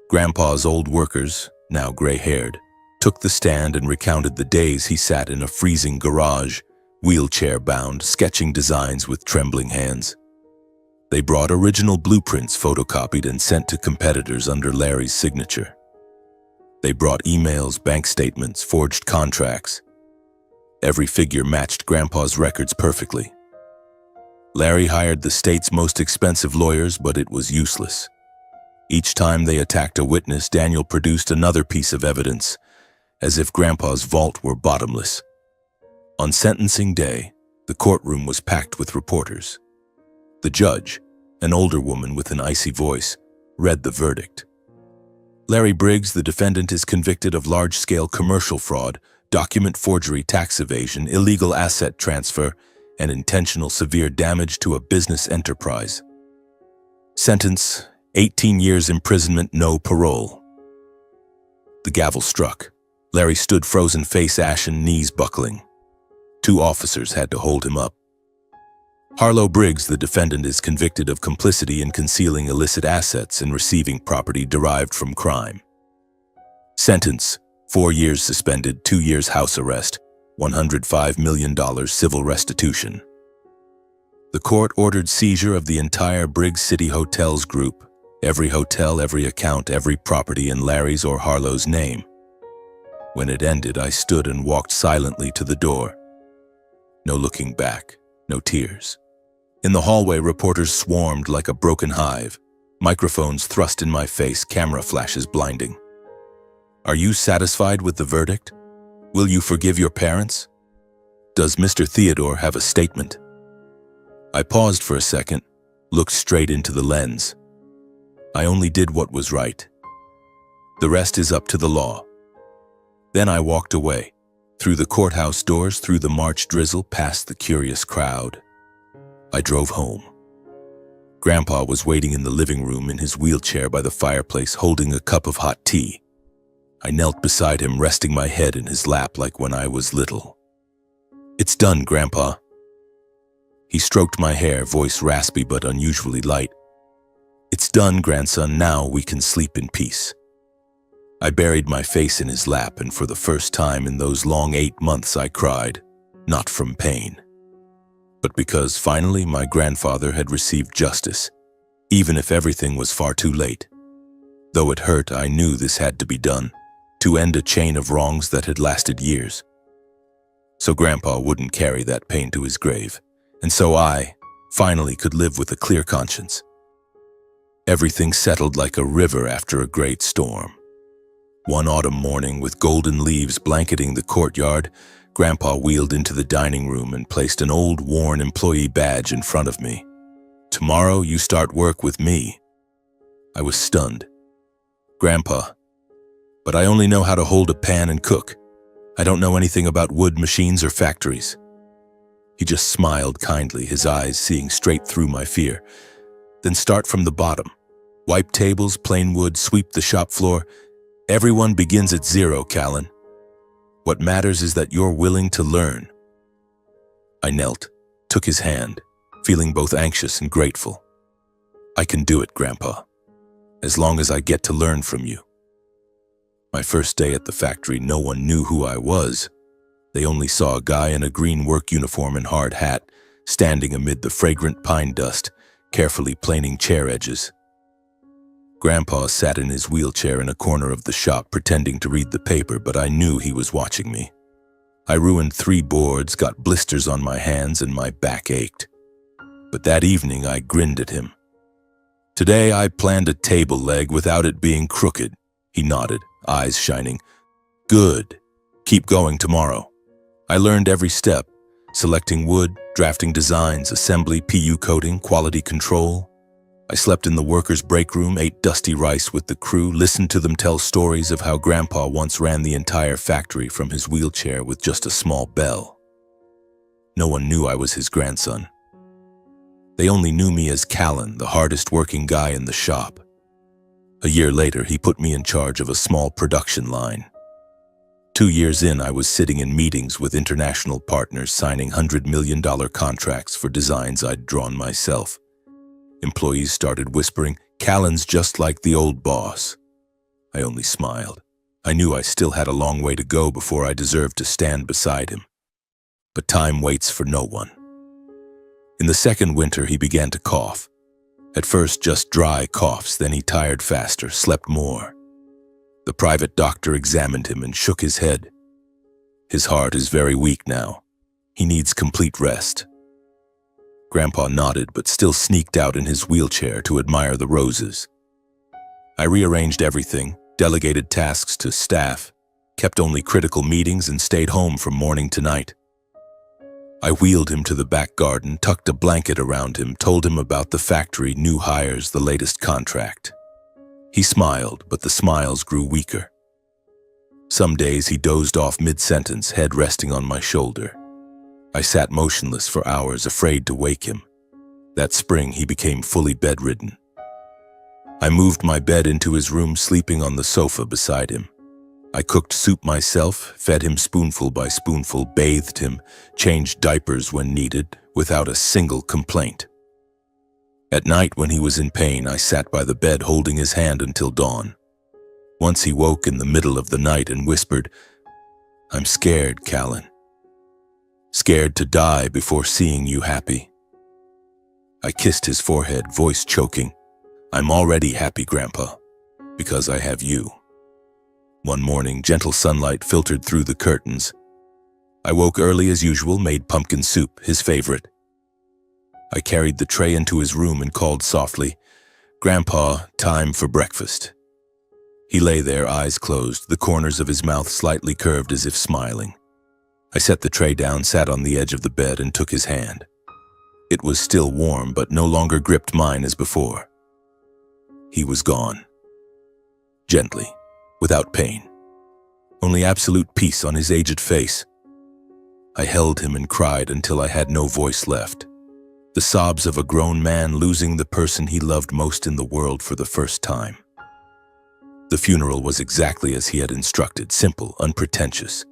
Grandpa's old workers, now gray-haired, took the stand and recounted the days he sat in a freezing garage, wheelchair-bound, sketching designs with trembling hands. They brought original blueprints photocopied and sent to competitors under Larry's signature. They brought emails, bank statements, forged contracts. Every figure matched Grandpa's records perfectly. Larry hired the state's most expensive lawyers, but it was useless. Each time they attacked a witness, Daniel produced another piece of evidence, as if Grandpa's vault were bottomless. On sentencing day, the courtroom was packed with reporters. The judge, an older woman with an icy voice, read the verdict. Larry Briggs, the defendant, is convicted of large-scale commercial fraud, document forgery, tax evasion, illegal asset transfer, and intentional severe damage to a business enterprise. Sentence: 18 years imprisonment, no parole. The gavel struck. Larry stood frozen, face ashen, knees buckling. 2 officers had to hold him up. Harlow Briggs, the defendant, is convicted of complicity in concealing illicit assets and receiving property derived from crime. Sentence: 4 years suspended, 2 years house arrest, $105 million civil restitution. The court ordered seizure of the entire Briggs City Hotels group, every hotel, every account, every property in Larry's or Harlow's name. When it ended, I stood and walked silently to the door. No looking back, no tears. In the hallway, reporters swarmed like a broken hive, microphones thrust in my face, camera flashes blinding. Are you satisfied with the verdict? Will you forgive your parents? Does Mr. Theodore have a statement? I paused for a second, looked straight into the lens. I only did what was right. The rest is up to the law. Then I walked away, through the courthouse doors, through the March drizzle, past the curious crowd. I drove home. Grandpa was waiting in the living room in his wheelchair by the fireplace, holding a cup of hot tea. I knelt beside him, resting my head in his lap like when I was little. "It's done, Grandpa." He stroked my hair, voice raspy but unusually light. "It's done, grandson. Now we can sleep in peace." I buried my face in his lap, and for the first time in those long 8 months I cried, not from pain, but because finally my grandfather had received justice, even if everything was far too late. Though it hurt, I knew this had to be done, to end a chain of wrongs that had lasted years. So Grandpa wouldn't carry that pain to his grave, and so I, finally, could live with a clear conscience. Everything settled like a river after a great storm. One autumn morning, with golden leaves blanketing the courtyard, Grandpa wheeled into the dining room and placed an old, worn employee badge in front of me. "Tomorrow you start work with me." I was stunned. "Grandpa, but I only know how to hold a pan and cook. I don't know anything about wood machines or factories." He just smiled kindly, his eyes seeing straight through my fear. "Then start from the bottom. Wipe tables, plane wood, sweep the shop floor. Everyone begins at zero, Callan. What matters is that you're willing to learn." I knelt, took his hand, feeling both anxious and grateful. "I can do it, Grandpa, as long as I get to learn from you." My first day at the factory, no one knew who I was. They only saw a guy in a green work uniform and hard hat, standing amid the fragrant pine dust, carefully planing chair edges. Grandpa sat in his wheelchair in a corner of the shop, pretending to read the paper, but I knew he was watching me. I ruined 3 boards, got blisters on my hands, and my back ached. But that evening I grinned at him. "Today I planned a table leg without it being crooked." He nodded, eyes shining. "Good. Keep going tomorrow." I learned every step: selecting wood, drafting designs, assembly, PU coating, quality control. I slept in the workers' break room, ate dusty rice with the crew, listened to them tell stories of how Grandpa once ran the entire factory from his wheelchair with just a small bell. No one knew I was his grandson. They only knew me as Callan, the hardest working guy in the shop. A year later, he put me in charge of a small production line. 2 years in, I was sitting in meetings with international partners, signing $100 million contracts for designs I'd drawn myself. Employees started whispering, "Callan's just like the old boss." I only smiled. I knew I still had a long way to go before I deserved to stand beside him. But time waits for no one. In the second winter, he began to cough. At first, just dry coughs, then he tired faster, slept more. The private doctor examined him and shook his head. "His heart is very weak now. He needs complete rest." Grandpa nodded, but still sneaked out in his wheelchair to admire the roses. I rearranged everything, delegated tasks to staff, kept only critical meetings, and stayed home from morning to night. I wheeled him to the back garden, tucked a blanket around him, told him about the factory, new hires, the latest contract. He smiled, but the smiles grew weaker. Some days he dozed off mid-sentence, head resting on my shoulder. I sat motionless for hours, afraid to wake him. That spring, he became fully bedridden. I moved my bed into his room, sleeping on the sofa beside him. I cooked soup myself, fed him spoonful by spoonful, bathed him, changed diapers when needed, without a single complaint. At night, when he was in pain, I sat by the bed holding his hand until dawn. Once he woke in the middle of the night and whispered, "I'm scared, Callan. Scared to die before seeing you happy." I kissed his forehead, voice choking. "I'm already happy, Grandpa, because I have you." One morning, gentle sunlight filtered through the curtains. I woke early as usual, made pumpkin soup, his favorite. I carried the tray into his room and called softly, "Grandpa, time for breakfast." He lay there, eyes closed, the corners of his mouth slightly curved as if smiling. I set the tray down, sat on the edge of the bed, and took his hand. It was still warm, but no longer gripped mine as before. He was gone. Gently, without pain. Only absolute peace on his aged face. I held him and cried until I had no voice left. The sobs of a grown man losing the person he loved most in the world for the first time. The funeral was exactly as he had instructed, simple, unpretentious.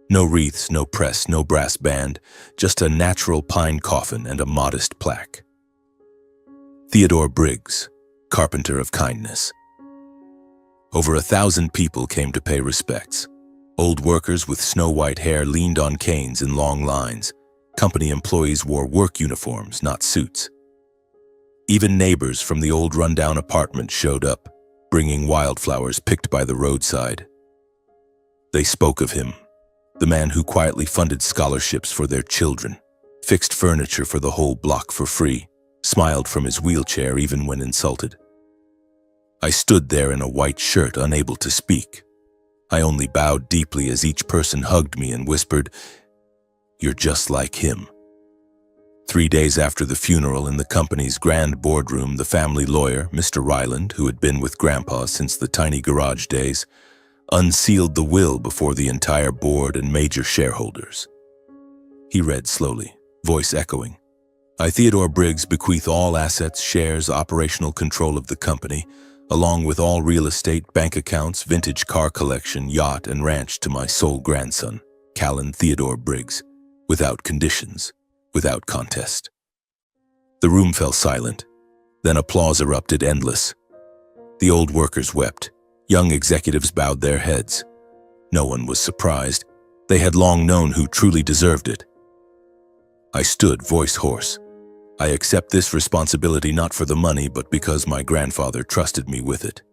No wreaths, no press, no brass band, just a natural pine coffin and a modest plaque. Theodore Briggs, carpenter of kindness. Over 1,000 people came to pay respects. Old workers with snow-white hair leaned on canes in long lines. Company employees wore work uniforms, not suits. Even neighbors from the old rundown apartment showed up, bringing wildflowers picked by the roadside. They spoke of him, the man who quietly funded scholarships for their children, fixed furniture for the whole block for free, smiled from his wheelchair even when insulted. I stood there in a white shirt, unable to speak. I only bowed deeply as each person hugged me and whispered, "You're just like him." 3 days after the funeral, in the company's grand boardroom, the family lawyer, Mr. Ryland, who had been with Grandpa since the tiny garage days, unsealed the will before the entire board and major shareholders. He read slowly, voice echoing, "I, Theodore Briggs, bequeath all assets, shares, operational control of the company, along with all real estate, bank accounts, vintage car collection, yacht, and ranch to my sole grandson, Callan Theodore Briggs, without conditions, without contest." The room fell silent. Then applause erupted, endless. The old workers wept. Young executives bowed their heads. No one was surprised. They had long known who truly deserved it. I stood, voice hoarse. "I accept this responsibility not for the money, but because my grandfather trusted me with it.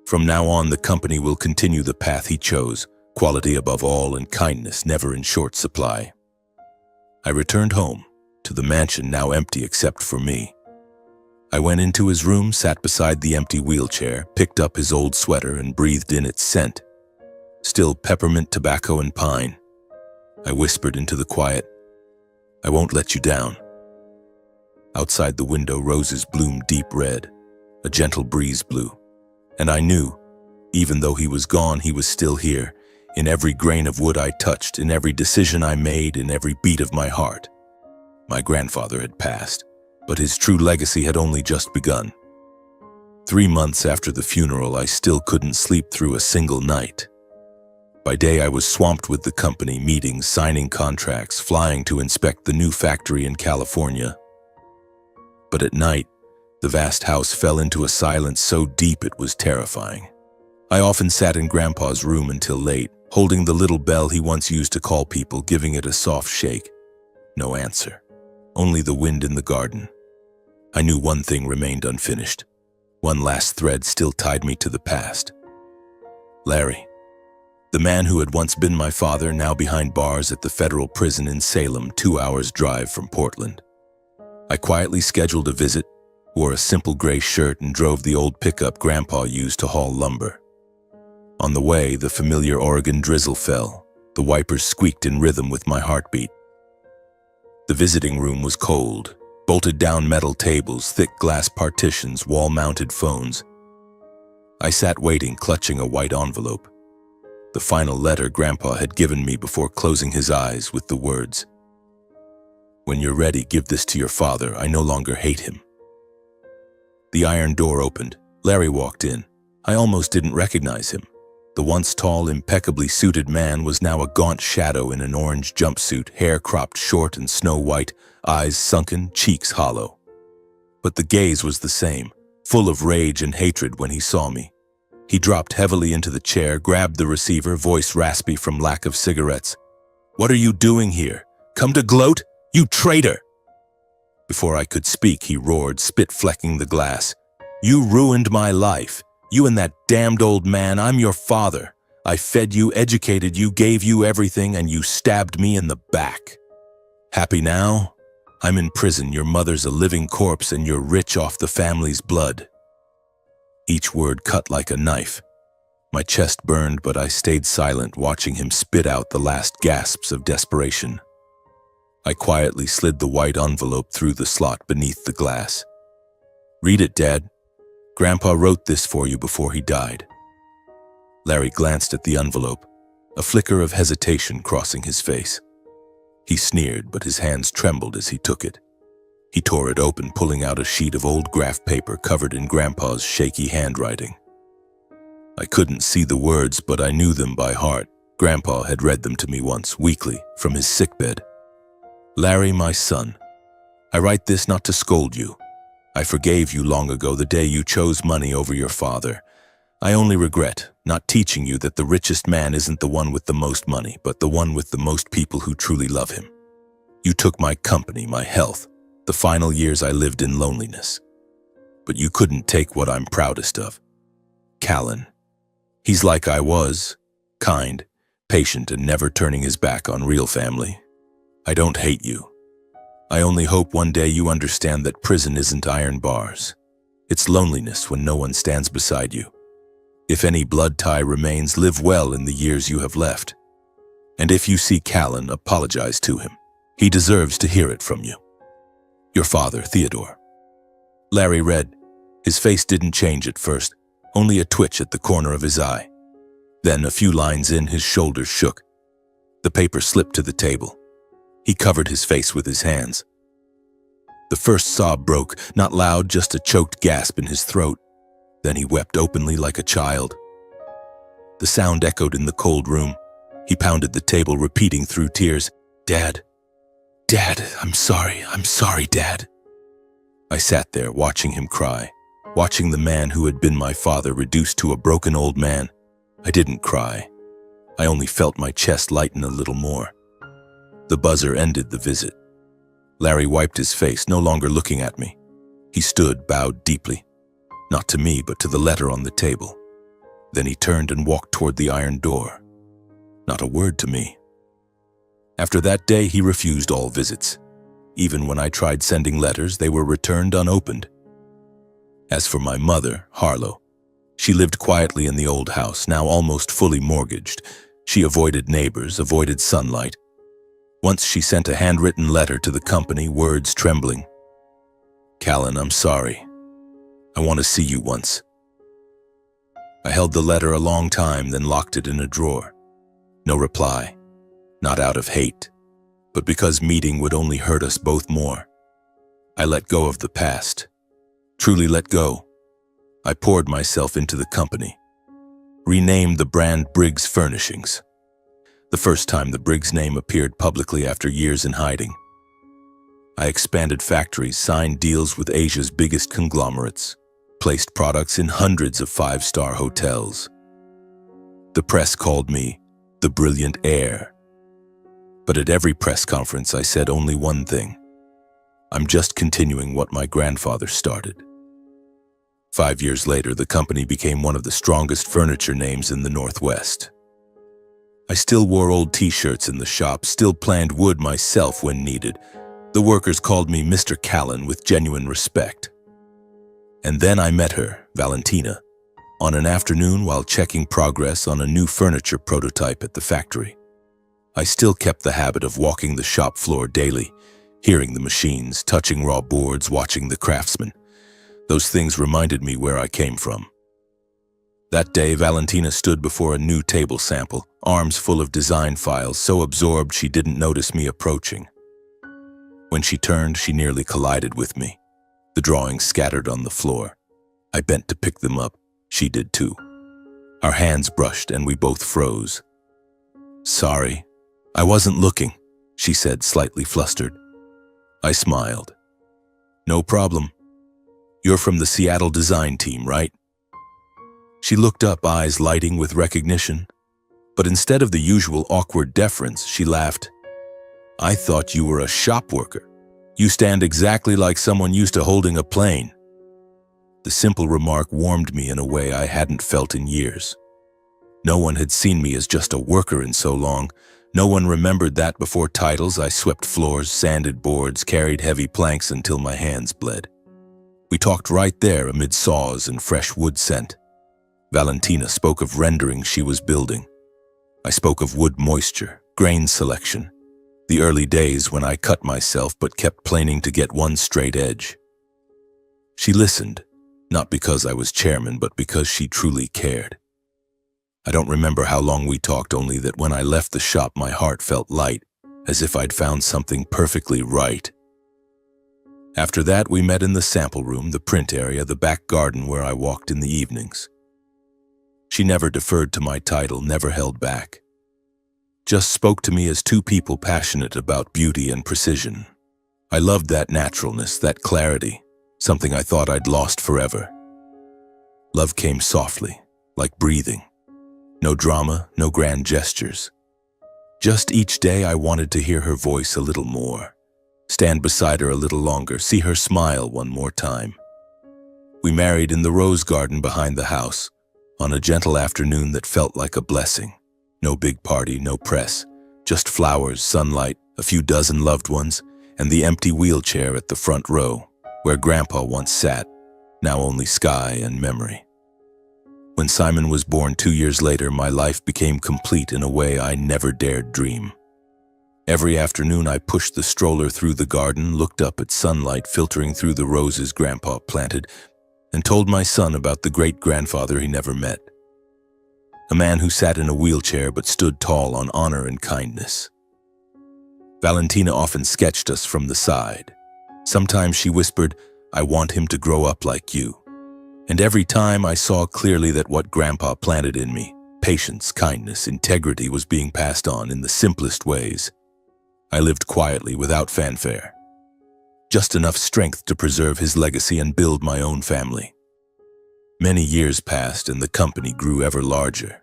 From now on, the company will continue the path he chose, quality above all and kindness never in short supply." I returned home, to the mansion now empty except for me. I went into his room, sat beside the empty wheelchair, picked up his old sweater and breathed in its scent. Still peppermint, tobacco, and pine. I whispered into the quiet, "I won't let you down." Outside the window, roses bloomed deep red. A gentle breeze blew. And I knew, even though he was gone, he was still here, in every grain of wood I touched, in every decision I made, in every beat of my heart. My grandfather had passed, but his true legacy had only just begun. 3 months after the funeral, I still couldn't sleep through a single night. By day, I was swamped with the company, meetings, signing contracts, flying to inspect the new factory in California. But at night, the vast house fell into a silence so deep it was terrifying. I often sat in Grandpa's room until late, holding the little bell he once used to call people, giving it a soft shake. No answer. Only the wind in the garden. I knew one thing remained unfinished. One last thread still tied me to the past. Larry. The man who had once been my father, now behind bars at the federal prison in Salem, 2 hours' drive from Portland. I quietly scheduled a visit, wore a simple gray shirt, and drove the old pickup Grandpa used to haul lumber. On the way, the familiar Oregon drizzle fell. The wipers squeaked in rhythm with my heartbeat. The visiting room was cold. Bolted-down metal tables, thick glass partitions, wall-mounted phones. I sat waiting, clutching a white envelope. The final letter Grandpa had given me before closing his eyes with the words, "When you're ready, give this to your father. I no longer hate him." The iron door opened. Larry walked in. I almost didn't recognize him. The once tall, impeccably suited man was now a gaunt shadow in an orange jumpsuit, hair cropped short and snow-white, eyes sunken, cheeks hollow. But the gaze was the same, full of rage and hatred when he saw me. He dropped heavily into the chair, grabbed the receiver, voice raspy from lack of cigarettes. "What are you doing here? Come to gloat? You traitor!" Before I could speak, he roared, spit flecking the glass. "You ruined my life. You and that damned old man. I'm your father. I fed you, educated you, gave you everything, and you stabbed me in the back. Happy now? I'm in prison, your mother's a living corpse, and you're rich off the family's blood." Each word cut like a knife. My chest burned, but I stayed silent, watching him spit out the last gasps of desperation. I quietly slid the white envelope through the slot beneath the glass. "Read it, Dad. Grandpa wrote this for you before he died." Larry glanced at the envelope, a flicker of hesitation crossing his face. He sneered, but his hands trembled as he took it. He tore it open, pulling out a sheet of old graph paper covered in Grandpa's shaky handwriting. I couldn't see the words, but I knew them by heart. Grandpa had read them to me once, weekly, from his sickbed. Larry, my son, I write this not to scold you. I forgave you long ago the day you chose money over your father. I only regret not teaching you that the richest man isn't the one with the most money, but the one with the most people who truly love him. You took my company, my health, the final years I lived in loneliness. But you couldn't take what I'm proudest of. Callan. He's like I was, kind, patient, and never turning his back on real family. I don't hate you. I only hope one day you understand that prison isn't iron bars. It's loneliness when no one stands beside you. If any blood tie remains, live well in the years you have left. And if you see Callan, apologize to him. He deserves to hear it from you. Your father, Theodore. Larry read. His face didn't change at first, only a twitch at the corner of his eye. Then, a few lines in, his shoulders shook. The paper slipped to the table. He covered his face with his hands. The first sob broke, not loud, just a choked gasp in his throat. Then he wept openly like a child. The sound echoed in the cold room. He pounded the table, repeating through tears, "Dad, Dad, I'm sorry, Dad." I sat there watching him cry, watching the man who had been my father reduced to a broken old man. I didn't cry. I only felt my chest lighten a little more. The buzzer ended the visit. Larry wiped his face, no longer looking at me. He stood, bowed deeply, not to me, but to the letter on the table. Then he turned and walked toward the iron door. Not a word to me. After that day, he refused all visits. Even when I tried sending letters, they were returned unopened. As for my mother, Harlow, she lived quietly in the old house, now almost fully mortgaged. She avoided neighbors, avoided sunlight. Once she sent a handwritten letter to the company, words trembling. "Callan, I'm sorry. I want to see you once." I held the letter a long time, then locked it in a drawer. No reply, not out of hate, but because meeting would only hurt us both more. I let go of the past, truly let go. I poured myself into the company, renamed the brand Briggs Furnishings. The first time the Briggs name appeared publicly after years in hiding. I expanded factories, signed deals with Asia's biggest conglomerates, placed products in hundreds of five-star hotels. The press called me the brilliant heir. But at every press conference, I said only one thing. I'm just continuing what my grandfather started. 5 years later, the company became one of the strongest furniture names in the Northwest. I still wore old t-shirts in the shop, still planned wood myself when needed. The workers called me Mr. Callan with genuine respect. And then I met her, Valentina, on an afternoon while checking progress on a new furniture prototype at the factory. I still kept the habit of walking the shop floor daily, hearing the machines, touching raw boards, watching the craftsmen. Those things reminded me where I came from. That day, Valentina stood before a new table sample, arms full of design files, so absorbed she didn't notice me approaching. When she turned, she nearly collided with me. The drawings scattered on the floor. I bent to pick them up. She did too. Our hands brushed and we both froze. "Sorry, I wasn't looking," she said, slightly flustered. I smiled. "No problem. You're from the Seattle design team, right?" She looked up, eyes lighting with recognition. But instead of the usual awkward deference, she laughed. "I thought you were a shop worker. You stand exactly like someone used to holding a plane." The simple remark warmed me in a way I hadn't felt in years. No one had seen me as just a worker in so long. No one remembered that before titles. I swept floors, sanded boards, carried heavy planks until my hands bled. We talked right there amid saws and fresh wood scent. Valentina spoke of renderings she was building. I spoke of wood moisture, grain selection, the early days when I cut myself but kept planing to get one straight edge. She listened, not because I was chairman, but because she truly cared. I don't remember how long we talked, only that when I left the shop my heart felt light, as if I'd found something perfectly right. After that, we met in the sample room, the print area, the back garden where I walked in the evenings. She never deferred to my title, never held back. Just spoke to me as two people passionate about beauty and precision. I loved that naturalness, that clarity, something I thought I'd lost forever. Love came softly, like breathing. No drama, no grand gestures. Just each day I wanted to hear her voice a little more, stand beside her a little longer, see her smile one more time. We married in the rose garden behind the house, on a gentle afternoon that felt like a blessing. No big party, no press, just flowers, sunlight, a few dozen loved ones, and the empty wheelchair at the front row, where Grandpa once sat, now only sky and memory. When Simon was born 2 years later, my life became complete in a way I never dared dream. Every afternoon I pushed the stroller through the garden, looked up at sunlight filtering through the roses Grandpa planted, and told my son about the great-grandfather he never met. A man who sat in a wheelchair but stood tall on honor and kindness. Valentina often sketched us from the side. Sometimes she whispered, "I want him to grow up like you." And every time I saw clearly that what Grandpa planted in me, patience, kindness, integrity, was being passed on in the simplest ways. I lived quietly without fanfare. Just enough strength to preserve his legacy and build my own family. Many years passed and the company grew ever larger.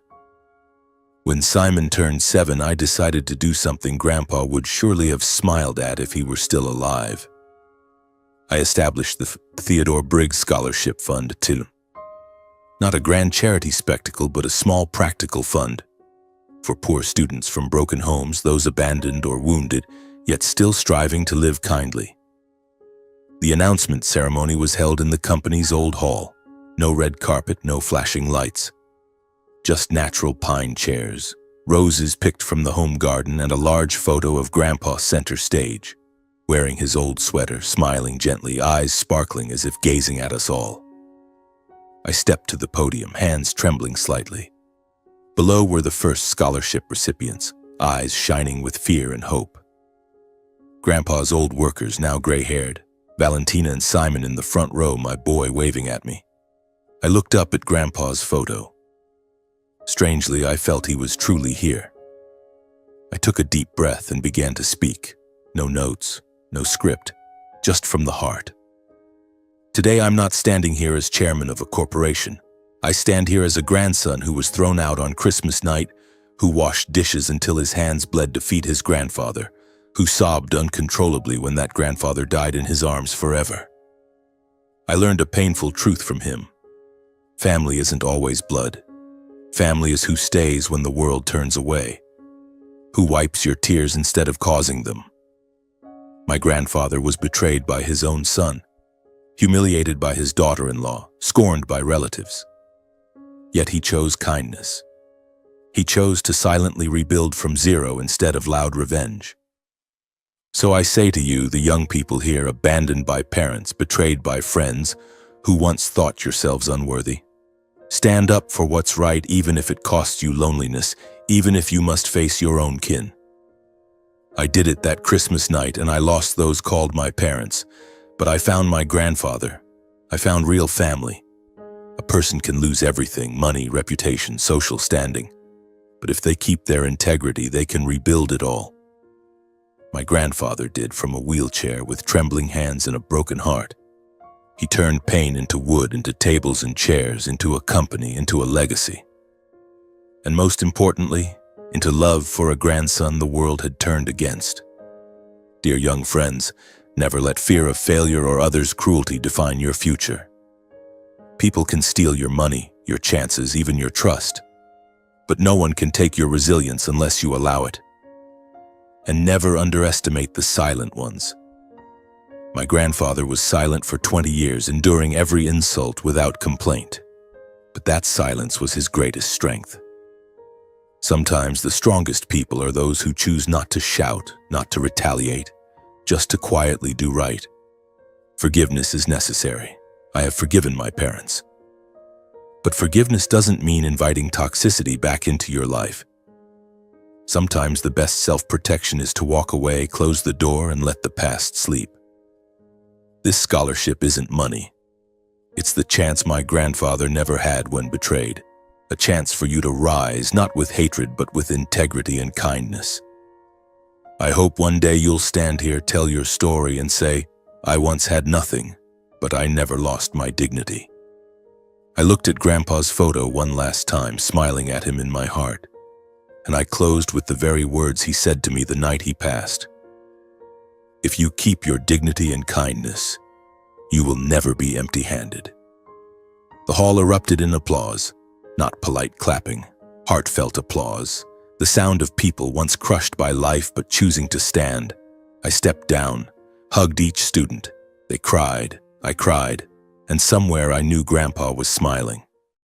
When Simon turned 7, I decided to do something Grandpa would surely have smiled at if he were still alive. I established the Theodore Briggs Scholarship Fund too. Not a grand charity spectacle, but a small practical fund for poor students from broken homes, those abandoned or wounded, yet still striving to live kindly. The announcement ceremony was held in the company's old hall. No red carpet, no flashing lights. Just natural pine chairs, roses picked from the home garden, and a large photo of Grandpa center stage, wearing his old sweater, smiling gently, eyes sparkling as if gazing at us all. I stepped to the podium, hands trembling slightly. Below were the first scholarship recipients, eyes shining with fear and hope. Grandpa's old workers, now gray-haired, Valentina and Simon in the front row, my boy waving at me. I looked up at Grandpa's photo. Strangely, I felt he was truly here. I took a deep breath and began to speak. No notes, no script, just from the heart. Today I'm not standing here as chairman of a corporation. I stand here as a grandson who was thrown out on Christmas night, who washed dishes until his hands bled to feed his grandfather, who sobbed uncontrollably when that grandfather died in his arms forever. I learned a painful truth from him. Family isn't always blood. Family is who stays when the world turns away, who wipes your tears instead of causing them. My grandfather was betrayed by his own son, humiliated by his daughter-in-law, scorned by relatives. Yet he chose kindness. He chose to silently rebuild from zero instead of loud revenge. So I say to you, the young people here, abandoned by parents, betrayed by friends, who once thought yourselves unworthy, stand up for what's right, even if it costs you loneliness, even if you must face your own kin. I did it that Christmas night, and I lost those called my parents, but I found my grandfather. I found real family. A person can lose everything, money, reputation, social standing, but if they keep their integrity, they can rebuild it all. My grandfather did, from a wheelchair with trembling hands and a broken heart. He turned pain into wood, into tables and chairs, into a company, into a legacy. And most importantly, into love for a grandson the world had turned against. Dear young friends, never let fear of failure or others' cruelty define your future. People can steal your money, your chances, even your trust. But no one can take your resilience unless you allow it. And never underestimate the silent ones. My grandfather was silent for 20 years, enduring every insult without complaint. But that silence was his greatest strength. Sometimes the strongest people are those who choose not to shout, not to retaliate, just to quietly do right. Forgiveness is necessary. I have forgiven my parents. But forgiveness doesn't mean inviting toxicity back into your life. Sometimes the best self-protection is to walk away, close the door, and let the past sleep. This scholarship isn't money. It's the chance my grandfather never had when betrayed. A chance for you to rise, not with hatred, but with integrity and kindness. I hope one day you'll stand here, tell your story, and say, I once had nothing, but I never lost my dignity. I looked at Grandpa's photo one last time, smiling at him in my heart, and I closed with the very words he said to me the night he passed. If you keep your dignity and kindness, you will never be empty-handed. The hall erupted in applause, not polite clapping, heartfelt applause, the sound of people once crushed by life but choosing to stand. I stepped down, hugged each student. They cried, I cried, and somewhere I knew Grandpa was smiling.